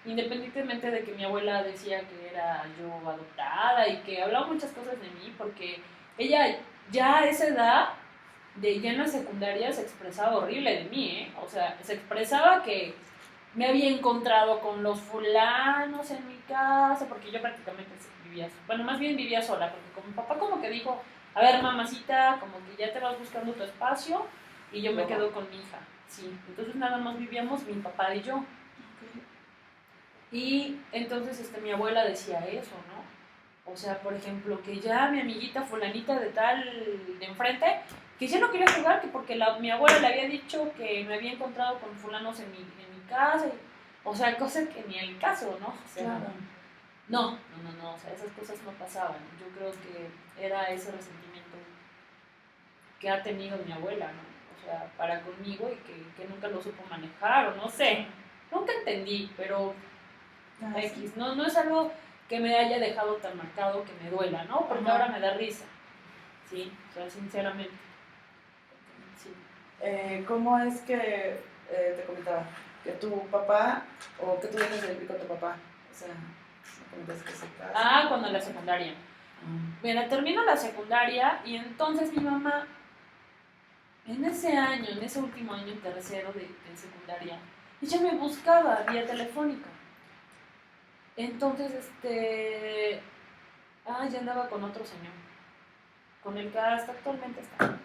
Speaker 2: independientemente de que mi abuela decía que era yo adoptada y que hablaba muchas cosas de mí, porque ella ya a esa edad, ya en la secundaria, se expresaba horrible de mí, ¿eh? O sea, se expresaba que me había encontrado con los fulanos en mi casa, porque yo prácticamente vivía, bueno, más bien vivía sola, porque con mi papá como que dijo, a ver, mamacita, como que ya te vas buscando tu espacio y yo me quedo con mi hija, sí. Entonces nada más vivíamos mi papá y yo.
Speaker 1: Okay.
Speaker 2: Y entonces mi abuela decía eso, ¿no? O sea, por ejemplo, que ya mi amiguita fulanita de tal, de enfrente, que ya no quería jugar, que porque mi abuela le había dicho que me había encontrado con fulanos en mi casa, o sea, cosa que ni el caso, ¿no? O sea,
Speaker 1: Claro.
Speaker 2: no, o sea, esas cosas no pasaban. Yo creo que era ese resentimiento que ha tenido mi abuela, ¿no? O sea, para conmigo y que nunca lo supo manejar, o no sé, nunca entendí, pero X, no es algo que me haya dejado tan marcado que me duela, ¿no? Porque ahora me da risa, ¿sí? O sea, sinceramente. Sí.
Speaker 1: ¿Cómo es que te comentaba que tu papá, o que tú vienes de vivir con tu papá? O sea, me comentas que se casa.
Speaker 2: Cuando en la secundaria. Mira, termino la secundaria y entonces mi mamá, en ese último año, en tercero de secundaria, ella me buscaba vía telefónica. Entonces, ya andaba con otro señor, con el que hasta actualmente está.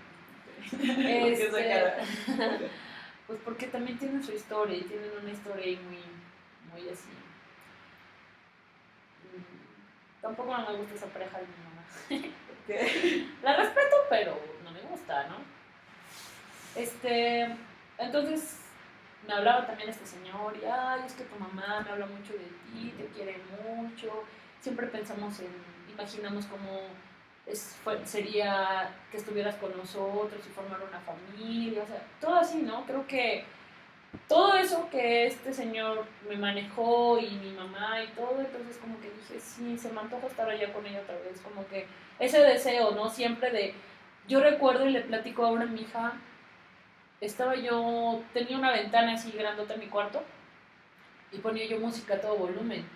Speaker 2: Pues porque también tienen su historia y tienen una historia ahí muy así. Tampoco no me gusta esa pareja de mi mamá.
Speaker 1: Okay.
Speaker 2: La respeto, pero no me gusta, ¿no? Entonces me hablaba también este señor y, ay, es que tu mamá me habla mucho de ti, te quiere mucho, siempre imaginamos cómo sería que estuvieras con nosotros y formar una familia, o sea, todo así, ¿no? Creo que todo eso que este señor me manejó y mi mamá y todo, entonces como que dije, sí, se me antoja estar allá con ella otra vez, como que ese deseo, ¿no? Siempre yo recuerdo y le platico ahora a mi hija, tenía una ventana así grandota en mi cuarto y ponía yo música a todo volumen.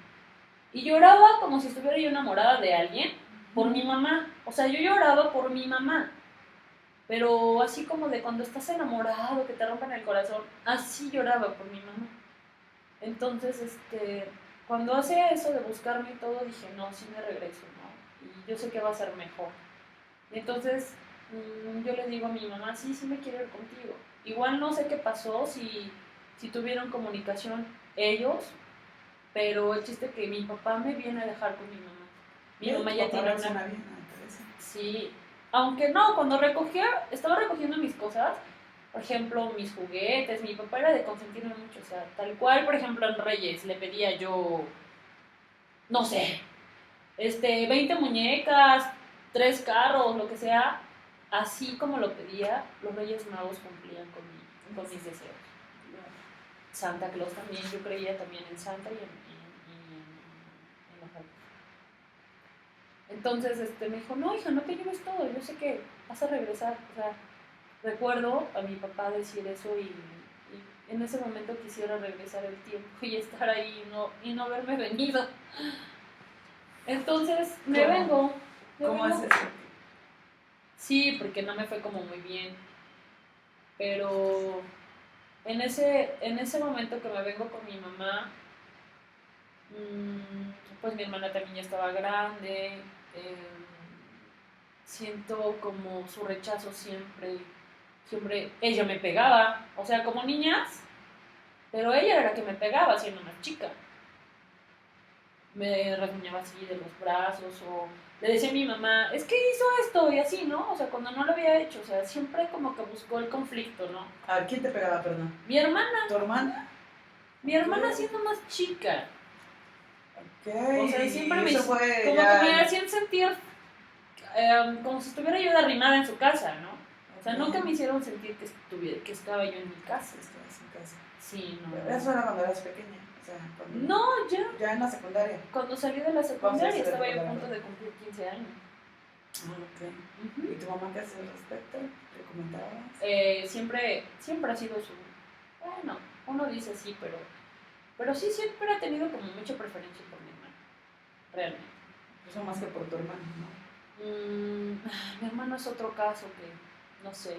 Speaker 2: Y lloraba como si estuviera yo enamorada de alguien por mi mamá. O sea, yo lloraba por mi mamá. Pero así como de cuando estás enamorado, que te rompen el corazón, así lloraba por mi mamá. Entonces, cuando hace eso de buscarme y todo, dije, no, sí me regreso, ¿no? Y yo sé que va a ser mejor. Y entonces yo le digo a mi mamá, sí me quiero ir contigo. Igual no sé qué pasó, si tuvieron comunicación ellos, pero el chiste es que mi papá me viene a dejar con mi mamá. Mi mamá ya tiene una...
Speaker 1: Bien,
Speaker 2: sí, aunque no, cuando estaba recogiendo mis cosas, por ejemplo, mis juguetes, mi papá era de consentirme mucho, o sea, tal cual, por ejemplo, en Reyes le pedía yo, no sé, 20 muñecas, 3 carros, lo que sea, así como lo pedía, los Reyes Magos cumplían con mis deseos. Santa Claus también, yo creía también en Santa y en los Reyes. Entonces me dijo, no, hija, no te lleves todo, yo sé que vas a regresar. O sea, recuerdo a mi papá decir eso y en ese momento quisiera regresar el tiempo y estar ahí y no haberme venido. Entonces me vengo.
Speaker 1: ¿Cómo es eso?
Speaker 2: Sí, porque no me fue como muy bien. Pero en ese momento que me vengo con mi mamá, pues mi hermana también ya estaba grande. Siento como su rechazo siempre ella me pegaba, o sea, como niñas, pero ella era la que me pegaba siendo una chica. me rasguñaba así de los brazos o le decía a mi mamá, es que hizo esto y así, ¿no? O sea, cuando no lo había hecho, o sea, siempre como que buscó el conflicto, ¿no?
Speaker 1: A ver, ¿quién te pegaba, perdón?
Speaker 2: Mi hermana.
Speaker 1: ¿Tu hermana?
Speaker 2: Mi hermana siendo más chica.
Speaker 1: Ok.
Speaker 2: O sea, siempre me
Speaker 1: eso fue
Speaker 2: como
Speaker 1: ya...
Speaker 2: que me hacían sentir como si estuviera yo arrimada en su casa, ¿no? O sea, nunca me hicieron sentir que estaba yo en mi casa.
Speaker 1: Estabas en casa.
Speaker 2: Sí, no.
Speaker 1: Pero eso era cuando eras pequeña. O sea, cuando...
Speaker 2: No, ya.
Speaker 1: Ya en la secundaria.
Speaker 2: Cuando salí de la secundaria
Speaker 1: de
Speaker 2: estaba yo a
Speaker 1: secundaria?
Speaker 2: punto de cumplir 15 años.
Speaker 1: Ah, ok. ¿Y tu mamá qué hacía al respecto? ¿Te comentabas?
Speaker 2: Siempre ha sido su... Bueno, uno dice sí, pero sí siempre ha tenido como mucha preferencia por mi hermano. Realmente.
Speaker 1: Eso más que por tu hermano, ¿no?
Speaker 2: Mi hermano es otro caso que, no sé.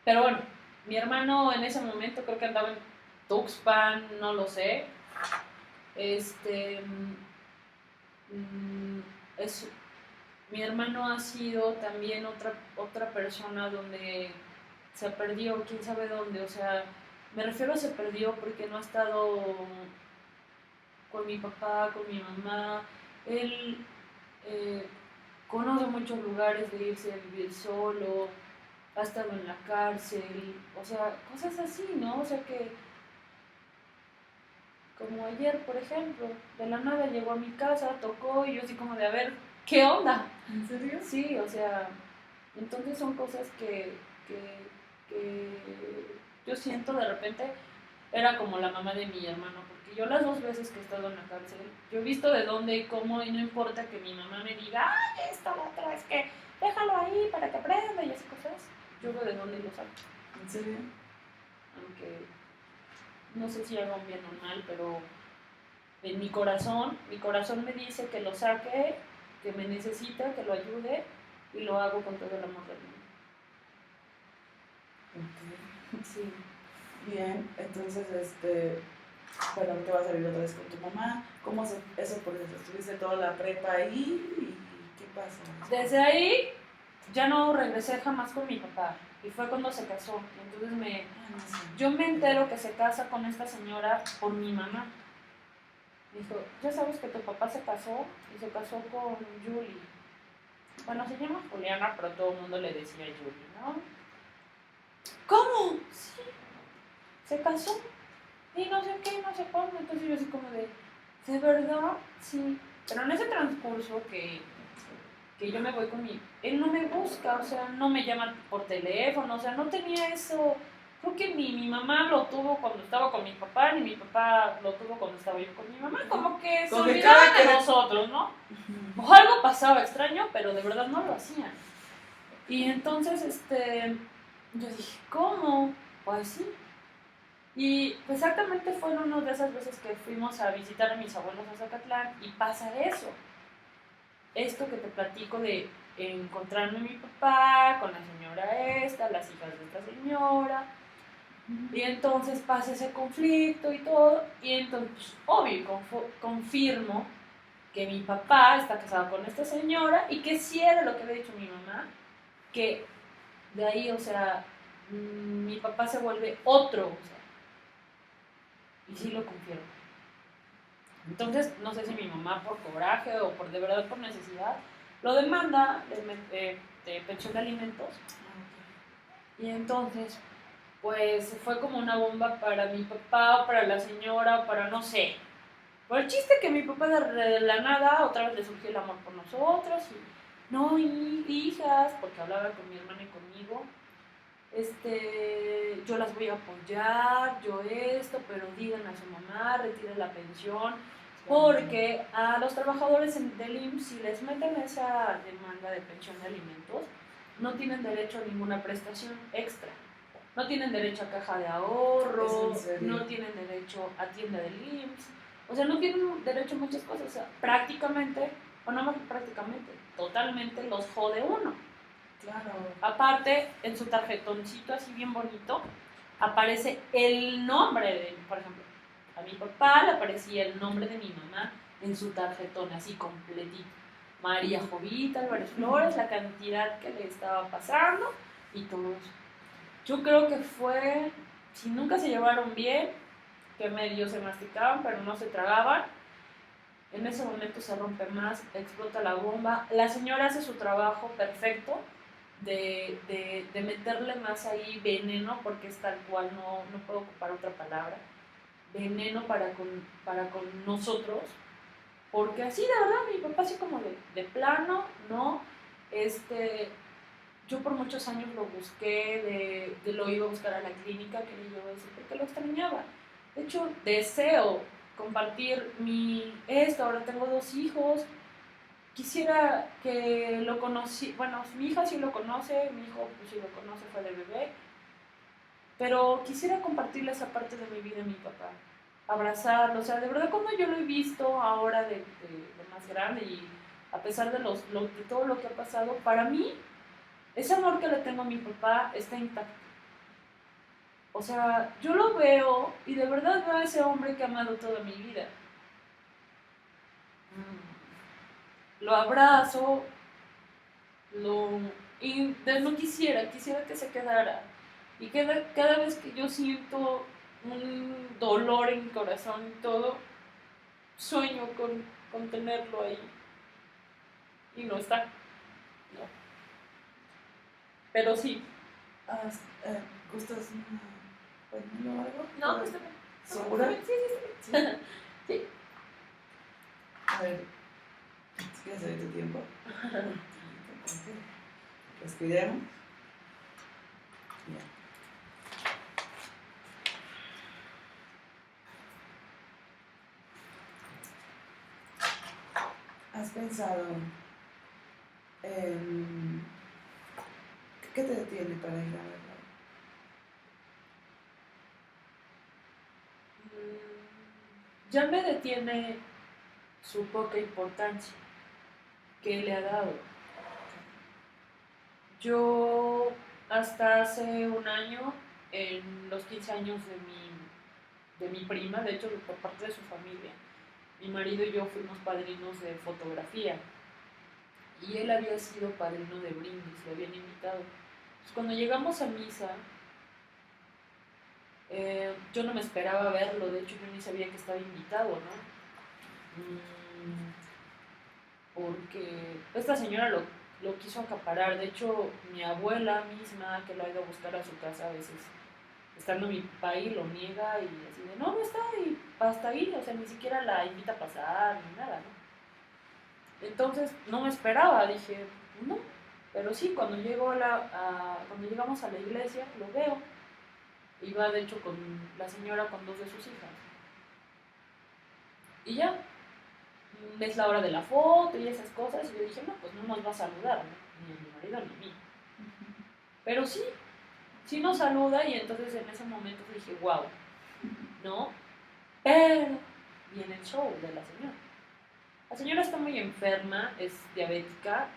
Speaker 2: Pero bueno, mi hermano en ese momento creo que andaba en Tuxpan, no lo sé. Mi hermano ha sido también otra persona donde se perdió, quién sabe dónde. O sea, me refiero a se perdió porque no ha estado con mi papá, con mi mamá. Él conoce muchos lugares de irse a vivir solo, ha estado en la cárcel, o sea, cosas así, ¿no? O sea que, como ayer, por ejemplo, de la nada llegó a mi casa, tocó y yo así como de, a ver, ¿qué onda?
Speaker 1: ¿En serio?
Speaker 2: Sí, o sea, entonces son cosas que yo siento de repente, era como la mamá de mi hermano, porque yo las 2 veces que he estado en la cárcel, yo he visto de dónde y cómo, y no importa que mi mamá me diga, ay, esto, lo otro, es que déjalo ahí para que aprenda y esas cosas, yo veo de dónde lo saco.
Speaker 1: ¿En serio?
Speaker 2: Aunque no sé si haga un bien o mal, pero en mi corazón me dice que lo saque, que me necesita, que lo ayude, y lo hago con todo el amor del mundo.
Speaker 1: Ok.
Speaker 2: Sí.
Speaker 1: Bien, entonces, bueno, te vas a vivir otra vez con tu mamá. ¿Cómo eso por eso? ¿Estuviste toda la prepa ahí? ¿Y qué pasó?
Speaker 2: Desde ahí ya no regresé jamás con mi papá. Y fue cuando se casó. Entonces yo me entero que se casa con esta señora por mi mamá. Me dijo, ya sabes que tu papá se casó y se casó con Julie. Bueno, se llama Juliana, pero todo el mundo le decía Julie, ¿no? ¿Cómo? Sí, se casó. Y no sé qué, no sé cuándo. Entonces yo así como ¿de verdad? Sí. Pero en ese transcurso que yo me voy con él no me busca, o sea, no me llama por teléfono, o sea, no tenía eso. Creo que ni mi mamá lo tuvo cuando estaba con mi papá, ni mi papá lo tuvo cuando estaba yo con mi mamá. Como que se olvidaban de nosotros, ¿no? O algo pasaba extraño, pero de verdad no lo hacían. Y entonces, yo dije, ¿cómo? Pues sí. Y exactamente fue una de esas veces que fuimos a visitar a mis abuelos a Zacatlán y pasa eso. Esto que te platico de encontrarme a mi papá con la señora esta, las hijas de esta señora, y entonces pasa ese conflicto y todo, y entonces, pues, obvio, confirmo que mi papá está casado con esta señora y que sí era lo que había dicho mi mamá, que de ahí, o sea, mi papá se vuelve otro, o sea, y sí lo confirmo. Entonces, no sé si mi mamá por coraje o de verdad por necesidad, lo demanda de pensión de alimentos. Y entonces, pues fue como una bomba para mi papá, para la señora, para no sé. Por el chiste que mi papá de la nada otra vez le surgió el amor por nosotros y no, hijas, porque hablaba con mi hermana y conmigo. Yo las voy a apoyar, yo esto, pero digan a su mamá, retire la pensión, porque a los trabajadores del IMSS, si les meten esa demanda de pensión de alimentos, no tienen derecho a ninguna prestación extra. No tienen derecho a caja de ahorro, no tienen derecho a tienda del IMSS, o sea, no tienen derecho a muchas cosas, o sea, prácticamente, o no más prácticamente, totalmente los jode uno.
Speaker 1: Claro.
Speaker 2: Aparte, en su tarjetoncito así bien bonito, aparece el nombre de, por ejemplo, a mi papá le aparecía el nombre de mi mamá en su tarjetón así completito. María Jovita Álvarez Flores, la cantidad que le estaba pasando y todo eso. Yo creo que fue, si nunca se llevaron bien, que medio se masticaban, pero no se tragaban. En ese momento se rompe más, explota la bomba. La señora hace su trabajo perfecto de meterle más ahí veneno, porque es tal cual, no puedo ocupar otra palabra, veneno para con nosotros, porque así de verdad, mi papá así como de plano, ¿no? Yo por muchos años lo busqué, lo iba a buscar a la clínica, quería yo decir, porque lo extrañaba. De hecho, deseo compartir ahora tengo 2 hijos, quisiera que lo conocí, bueno, mi hija sí lo conoce, mi hijo pues sí lo conoce, fue de bebé, pero quisiera compartirle esa parte de mi vida a mi papá, abrazarlo, o sea, de verdad cuando yo lo he visto ahora de más grande y a pesar de todo lo que ha pasado, para mí, ese amor que le tengo a mi papá está intacto. O sea, yo lo veo y de verdad veo a ese hombre que he amado toda mi vida. Lo abrazo, y no quisiera que se quedara. Y cada vez que yo siento un dolor en mi corazón y todo, sueño con tenerlo ahí. Y no está. No. Pero sí.
Speaker 1: ¿Gustas pañuelo o algo?
Speaker 2: No, está bien.
Speaker 1: ¿Segura?
Speaker 2: Sí, está bien. Sí.
Speaker 1: A ver, si quieres saber tu tiempo. Respiremos. Ya. ¿Has pensado en qué te detiene para ir a verlo?
Speaker 2: Ya me detiene su poca importancia que le ha dado. Yo hasta hace un año, en los 15 años de mi prima, de hecho por parte de su familia, mi marido y yo fuimos padrinos de fotografía y él había sido padrino de brindis, lo habían invitado. Entonces, cuando llegamos a misa, yo no me esperaba verlo, de hecho yo ni sabía que estaba invitado, ¿no? Porque esta señora lo quiso acaparar. De hecho, mi abuela misma, que lo ha ido a buscar a su casa a veces, estando mi papá ahí, lo niega y así de, no está, y hasta ahí, o sea, ni siquiera la invita a pasar, ni nada, ¿no? Entonces, no me esperaba, dije, no, pero sí, cuando llegamos a la iglesia, lo veo, iba de hecho con la señora con 2 de sus hijas, y ya, es la hora de la foto y esas cosas, y yo dije, no, pues no nos va a saludar, ¿no? Ni a mi marido ni a mí. Pero sí nos saluda, y entonces en ese momento dije, wow, ¿no? Pero viene el show de la señora. La señora está muy enferma, es diabética,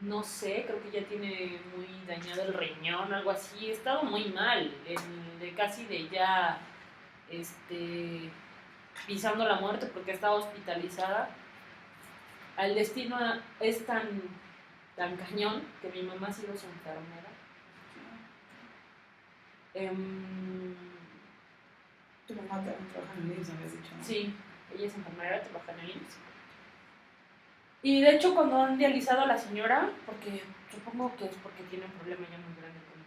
Speaker 2: no sé, creo que ya tiene muy dañado el riñón, algo así, he estado muy mal, casi de ya, pisando la muerte porque estaba hospitalizada. El destino es tan cañón que mi mamá ha sido su enfermera.
Speaker 1: Tu mamá también trabaja en el IMSS, me habías dicho, ¿no?
Speaker 2: Sí, ella es enfermera, trabaja en el IMSS. Y de hecho cuando han dializado a la señora, porque supongo que es porque tiene un problema ya muy grande con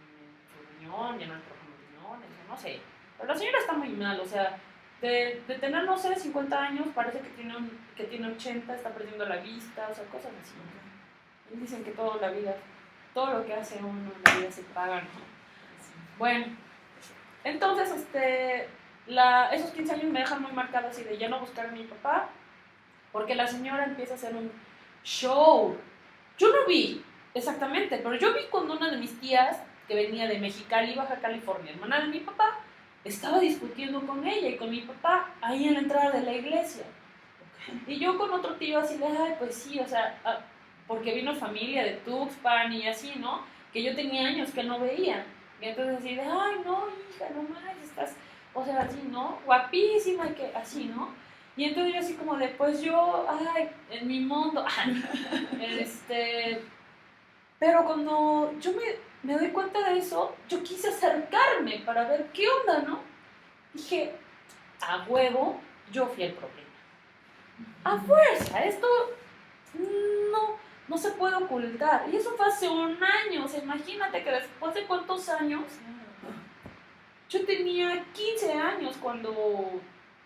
Speaker 2: su riñón, ya no le trabajan los riñones, no sé. Pero la señora está muy mal, o sea, de tener, no sé, 50 años, parece que tiene 80, está perdiendo la vista, o sea, cosas así. Y dicen que todo lo que hace uno en la vida se paga, ¿no? Bueno, entonces, esos 15 años me dejan muy marcada así de ya no buscar a mi papá, porque la señora empieza a hacer un show. Yo no vi exactamente, pero yo vi cuando una de mis tías, que venía de Mexicali, Baja California, hermana de mi papá, estaba discutiendo con ella y con mi papá ahí en la entrada de la iglesia. Y yo con otro tío así de, ay, pues sí, o sea, porque vino familia de Tuxpan y así, ¿no? Que yo tenía años que no veía. Y entonces así de, ay, no, hija, no más, estás, o sea, así, ¿no? Guapísima y que así, ¿no? Y entonces yo así como de, pues yo, ay, en mi mundo, Pero cuando yo me doy cuenta de eso, yo quise acercarme para ver qué onda, ¿no? Dije, a huevo, yo fui el problema. A fuerza, esto no se puede ocultar. Y eso fue hace un año. O sea, imagínate que después de cuántos años. Yo tenía 15 años cuando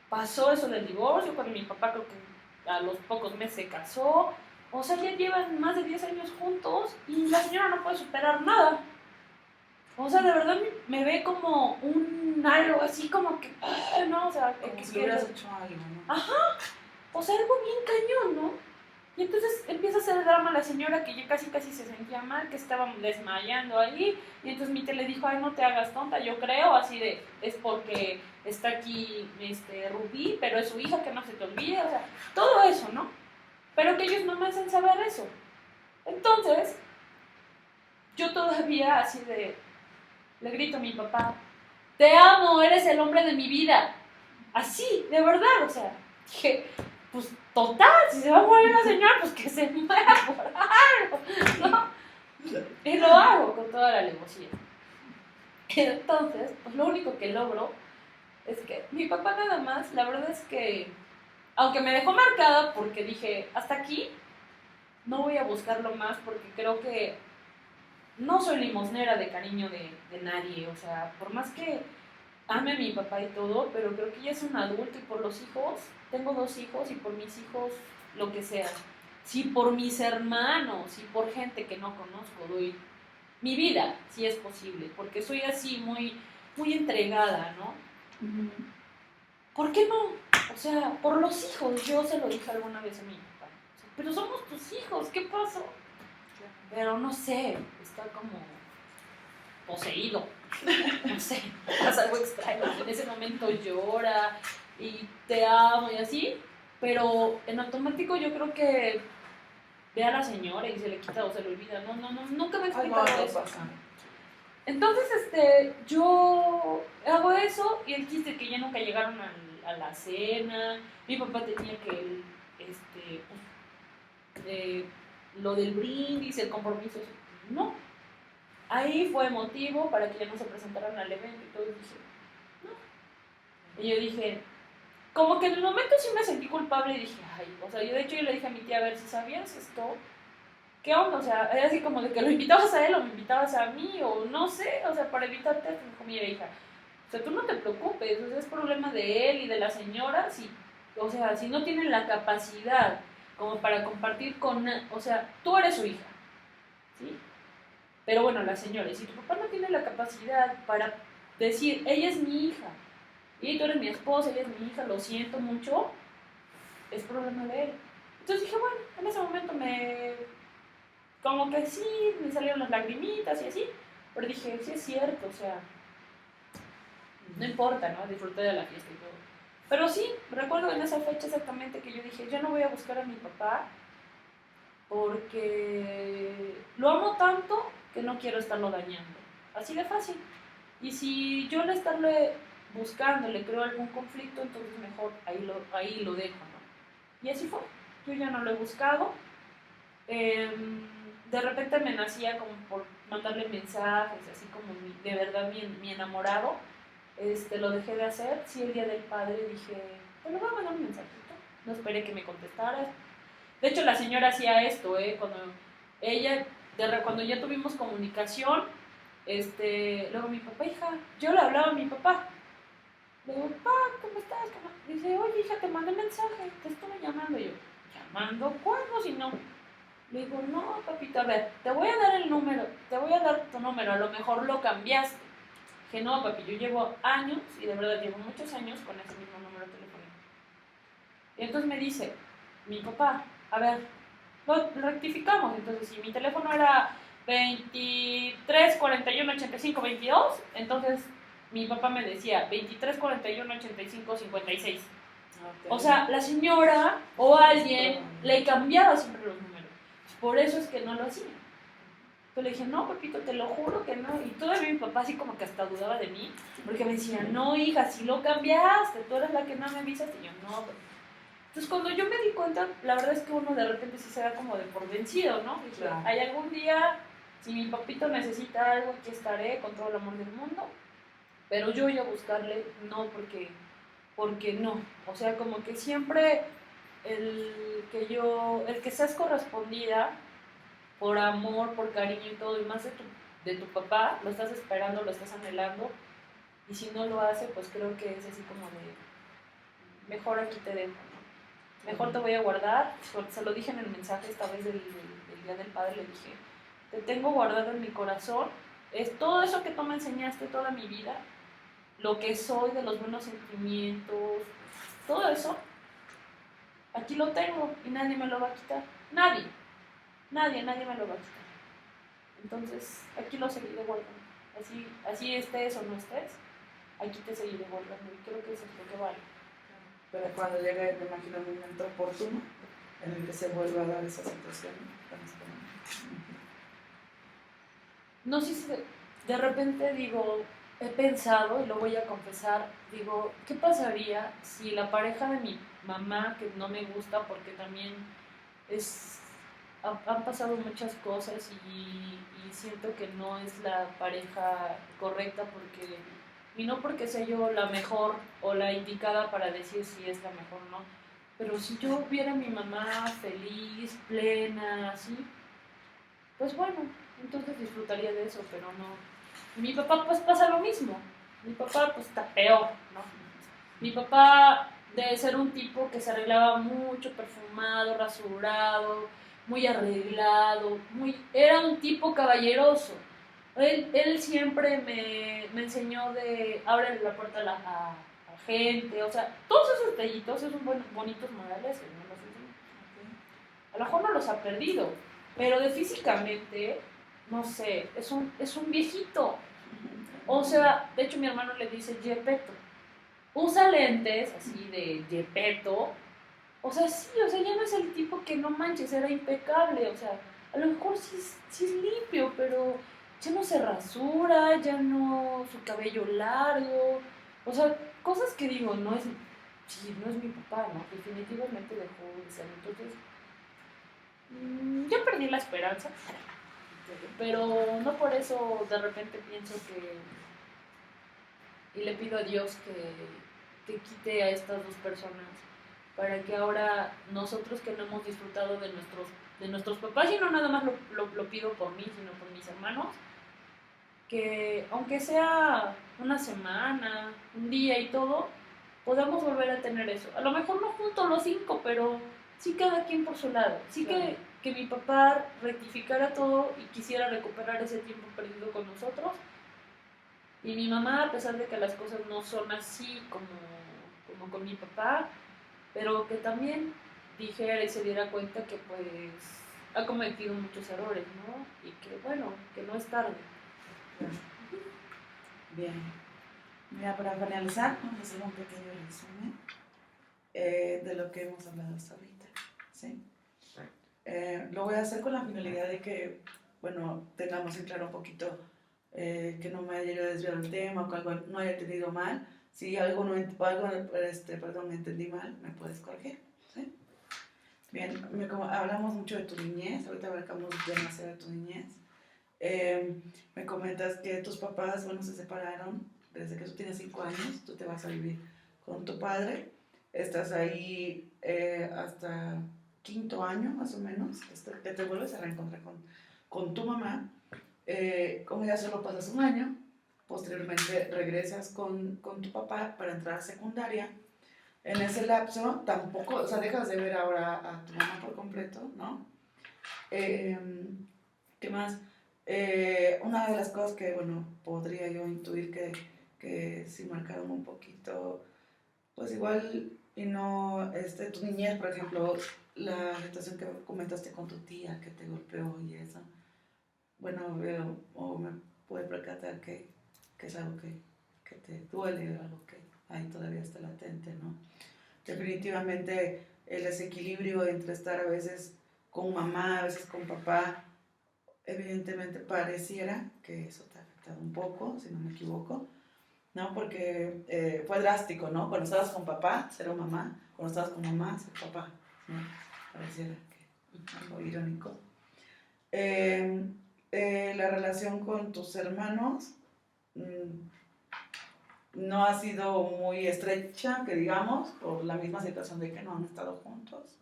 Speaker 2: pasó eso del divorcio, cuando mi papá creo que a los pocos meses se casó. O sea, ya llevan más de 10 años juntos y la señora no puede superar nada. O sea, de verdad me ve como un algo así como que, no, o sea,
Speaker 1: como si le hubieras hecho algo, ¿no?
Speaker 2: Ajá, o sea, algo bien cañón, ¿no? Y entonces empieza a hacer drama la señora que ya casi se sentía mal, que estaba desmayando ahí. Y entonces mi tía le dijo, ay, no te hagas tonta, yo creo, así de, es porque está aquí Rubí, pero es su hija, que no se te olvide, o sea, todo eso, ¿no? Pero que ellos no me hacen saber eso. Entonces, yo todavía así de, le grito a mi papá, te amo, eres el hombre de mi vida. Así, de verdad, o sea, dije, pues total, si se va a morir la señora, pues que se muera por algo, ¿no? Y lo hago con toda la alevosía. Entonces, pues lo único que logro es que mi papá nada más, la verdad es que, aunque me dejó marcada porque dije, hasta aquí, no voy a buscarlo más porque creo que no soy limosnera de cariño de nadie, o sea, por más que ame a mi papá y todo, pero creo que ya es un adulto y por los hijos, tengo 2 hijos y por mis hijos lo que sea. Si por mis hermanos y por gente que no conozco doy mi vida, si es posible, porque soy así muy entregada, ¿no?
Speaker 1: Uh-huh.
Speaker 2: ¿Por qué no? O sea, por los hijos, yo se lo dije alguna vez a mi papá, o sea, pero somos tus hijos, ¿qué pasó? Pero no sé, está como poseído, no sé, pasa algo extraño, en ese momento llora y te amo y así, pero en automático yo creo que ve a la señora y se le quita o se le olvida, nunca me he explicado eso. Entonces, yo hago eso y el chiste es que ya nunca llegaron a la cena, mi papá tenía que, lo del brindis, el compromiso, no. Ahí fue motivo para que ya no se presentaran al evento y todo, y dije, no. Y yo dije, como que en el momento sí me sentí culpable y dije, ay, o sea, yo de hecho yo le dije a mi tía, a ver, si sabías esto, ¿qué onda? O sea, era así como de que lo invitabas a él o me invitabas a mí, o no sé, o sea, para evitarte, me dijo, mira, hija, o sea, tú no te preocupes, o sea, es problema de él y de la señora, si, o sea, si no tienen la capacidad como para compartir con, o sea, tú eres su hija, ¿sí? Pero bueno, la señora, y si tu papá no tiene la capacidad para decir, ella es mi hija, y tú eres mi esposa, ella es mi hija, lo siento mucho, es problema de él. Entonces dije, bueno, en ese momento como que sí, me salieron las lagrimitas y así, pero dije, sí es cierto, o sea, no importa, ¿no? Disfruté de la fiesta y todo. Pero sí, recuerdo en esa fecha exactamente que yo dije, yo no voy a buscar a mi papá porque lo amo tanto que no quiero estarlo dañando. Así de fácil. Y si yo al estarle buscando le creo algún conflicto, entonces mejor ahí lo dejo, ¿no? Y así fue. Yo ya no lo he buscado. De repente me nacía como por mandarle mensajes, así como de verdad mi enamorado. Lo dejé de hacer. Sí, el día del padre dije, pues le voy a mandar un mensajito. No esperé que me contestara. De hecho, la señora hacía esto, cuando ya tuvimos comunicación, luego mi papá, hija, yo le hablaba a mi papá. Le digo, papá, ¿cómo estás? Dice, oye, hija, te mandé mensaje, te estuve llamando. Y yo, ¿llamando? ¿Cuándo? Si no. Le digo, no, papito, a ver, te voy a dar tu número, a lo mejor lo cambiaste. Dije, no, papi, yo llevo años, y de verdad llevo muchos años con ese mismo número telefónico. Y entonces me dice, mi papá, a ver, lo rectificamos. Entonces, si mi teléfono era 23 41 85 22, entonces mi papá me decía 23 41 85 56. Okay. O sea, la señora o alguien le cambiaba siempre los números. Por eso es que no lo hacía. Entonces le dije, no, papito, te lo juro que no. Y todavía mi papá así como que hasta dudaba de mí, porque me decía, no, hija, si lo cambiaste, tú eres la que no me avisaste. Y yo, no, papá. Entonces, cuando yo me di cuenta, la verdad es que uno de repente sí se da como de por vencido, ¿no? Dije, claro. Hay algún día Si mi papito necesita algo, aquí estaré con todo el amor del mundo, pero yo voy a buscarle, no porque no. O sea, como que siempre el que seas correspondida por amor, por cariño y todo, y más de tu papá, lo estás esperando, lo estás anhelando, y si no lo hace, pues creo que es así como de, mejor aquí te dejo, ¿no? Mejor te voy a guardar, se lo dije en el mensaje esta vez del Día del Padre, le dije, te tengo guardado en mi corazón, es todo eso que tú me enseñaste toda mi vida, lo que soy, de los buenos sentimientos, todo eso, aquí lo tengo y nadie me lo va a quitar, nadie me lo va a quitar. Entonces, aquí lo seguiré guardando. Así estés o no estés, aquí te seguiré guardando. Y creo que eso es lo que vale.
Speaker 1: Pero cuando llegue, me imagino, un momento oportuno en el que se vuelva a dar esa situación.
Speaker 2: No sé si de repente digo, he pensado, y lo voy a confesar, digo, ¿qué pasaría si la pareja de mi mamá, que no me gusta porque también han pasado muchas cosas y siento que no es la pareja correcta y no porque sea yo la mejor o la indicada para decir si es la mejor o no, pero si yo viera a mi mamá feliz, plena, así, pues bueno, entonces disfrutaría de eso, pero no. Y mi papá pues pasa lo mismo, mi papá pues está peor, ¿no? Mi papá debe ser un tipo que se arreglaba mucho, perfumado, rasurado, muy arreglado, era un tipo caballeroso. Él siempre me enseñó de abre la puerta a gente, o sea, todos esos detallitos, esos bonitos modales, él me los enseñó. A lo mejor no los ha perdido, pero de físicamente, no sé, es un viejito. O sea, de hecho mi hermano le dice Gepetto. Usa lentes así de Gepetto. O sea, sí, o sea, ya no es el tipo que no manches, era impecable. O sea, a lo mejor sí es limpio, pero ya no se rasura, ya no, su cabello largo. O sea, cosas que digo, sí, no es mi papá, ¿no? Definitivamente dejó de ser. Entonces, ya perdí la esperanza, pero no por eso de repente pienso y le pido a Dios que quite a estas dos personas para que ahora nosotros que no hemos disfrutado de nuestros papás, y no nada más lo pido por mí, sino por mis hermanos, que aunque sea una semana, un día y todo, podamos volver a tener eso. A lo mejor no juntos los cinco, pero sí cada quien por su lado. Sí claro. Que mi papá rectificara todo y quisiera recuperar ese tiempo perdido con nosotros. Y mi mamá, a pesar de que las cosas no son así como con mi papá, pero que también dijera y se diera cuenta que pues ha cometido muchos errores, ¿no? Y que bueno, que no es tarde.
Speaker 1: Bien. Mira, para finalizar, vamos a hacer un pequeño resumen de lo que hemos hablado hasta ahorita, ¿sí? Lo voy a hacer con la finalidad de que, bueno, tengamos en claro un poquito que no me haya desviado el tema o que algo no haya entendido mal. Si algo no entendí mal, me puedes corregir, ¿sí? Bien, hablamos mucho de tu niñez, ahorita abarcamos demasiado de tu niñez. Me comentas que tus papás, bueno, se separaron desde que tú tienes 5 años, tú te vas a vivir con tu padre, estás ahí hasta quinto año más o menos, que te vuelves a reencontrar con tu mamá, como ya solo pasas un año, posteriormente regresas con tu papá para entrar a secundaria. En ese lapso tampoco, o sea, dejas de ver ahora a tu mamá por completo, ¿no? ¿Qué más? Una de las cosas que, bueno, podría yo intuir que sí marcaron un poquito, pues igual, y no, tu niñez, por ejemplo, la situación que comentaste con tu tía que te golpeó y eso, bueno, veo, o me puede percatar que es algo que te duele, algo que ahí todavía está latente, ¿no? Definitivamente el desequilibrio entre estar a veces con mamá, a veces con papá, evidentemente pareciera que eso te ha afectado un poco, si no me equivoco, ¿no? Porque fue drástico, ¿no? Cuando estabas con papá, ser mamá, cuando estabas con mamá, ser papá, ¿no? Pareciera que algo irónico. la relación con tus hermanos no ha sido muy estrecha, que digamos, por la misma situación de que no han estado juntos.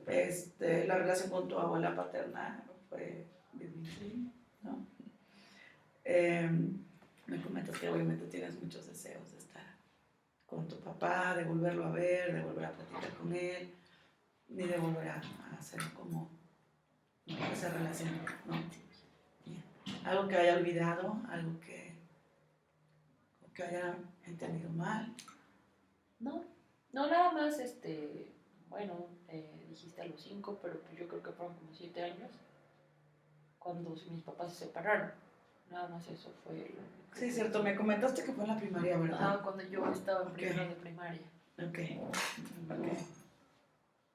Speaker 1: La relación con tu abuela paterna fue difícil, ¿no? Me comentas que obviamente tienes muchos deseos de estar con tu papá, de volverlo a ver, de volver a platicar con él, ni de volver a hacer como esa relación, ¿no? Bien. Algo que haya olvidado, algo que haya entendido mal.
Speaker 3: No, nada más, bueno, dijiste a los 5, pero pues yo creo que fueron como 7 años cuando mis papás se separaron. Nada más eso fue lo único.
Speaker 1: Sí, cierto, me comentaste que fue en la primaria, ¿verdad?
Speaker 3: Cuando yo estaba en primero de primaria.
Speaker 1: Ok.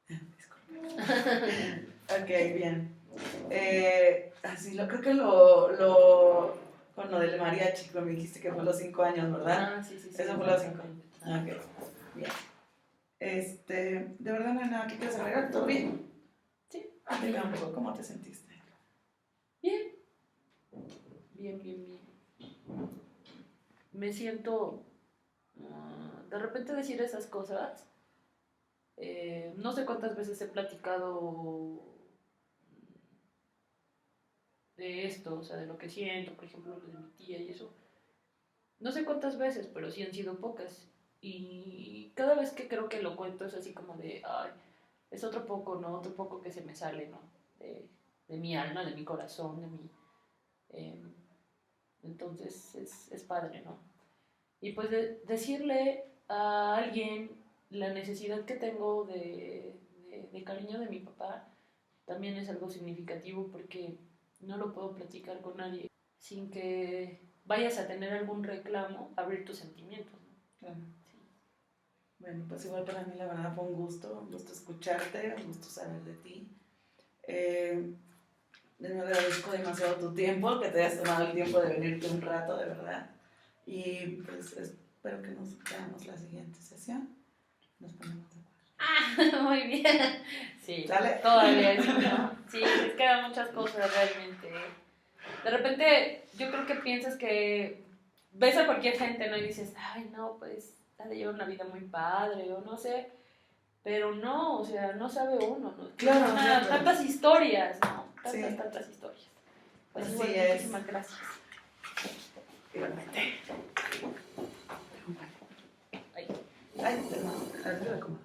Speaker 1: Disculpe. Ok, bien. Así, creo que con lo del mariachi, me dijiste que fue a los 5 años, ¿verdad?
Speaker 3: Sí.
Speaker 1: Eso fue a los 5. Ok, bien. De verdad no hay nada que quieras agregar, ¿todo bien?
Speaker 3: Sí.
Speaker 1: Dígame un poco, ¿cómo te sentiste?
Speaker 3: Bien. Me siento, de repente decir esas cosas, no sé cuántas veces he platicado de esto, o sea, de lo que siento, por ejemplo, lo de mi tía y eso. No sé cuántas veces, pero sí han sido pocas. Y cada vez que creo que lo cuento es así como de, ay, es otro poco, ¿no? Otro poco que se me sale, ¿no? De mi alma, de mi corazón, de mi... entonces es padre, ¿no? Y pues decirle a alguien la necesidad que tengo de cariño de mi papá también es algo significativo porque no lo puedo platicar con nadie sin que vayas a tener algún reclamo, abrir tus sentimientos, ¿no?
Speaker 1: Claro. Sí. Bueno, pues igual para mí la verdad fue un gusto escucharte, un gusto saber de ti. De nuevo agradezco demasiado tu tiempo, que te hayas tomado el tiempo de venirte un rato, de verdad. Y pues espero que nos veamos la siguiente sesión. Nos ponemos de acuerdo.
Speaker 3: Muy bien. Sí,
Speaker 1: ¿Sale?
Speaker 3: todavía es, ¿no? Sí, les quedan muchas cosas realmente. De repente, yo creo que piensas que ves a cualquier gente, ¿no? Y dices, ay, no, pues, ha de llevar una vida muy padre, o no sé. Pero no, o sea, no sabe uno, ¿no?
Speaker 1: Claro, claro.
Speaker 3: Tantas historias, ¿no?
Speaker 1: Sí.
Speaker 3: Tantas historias. Pues
Speaker 1: así
Speaker 3: igual,
Speaker 1: es.
Speaker 3: muchísimas gracias.
Speaker 1: Igualmente.
Speaker 3: Ay.
Speaker 1: Ay, perdón. A ver, ¿cómo?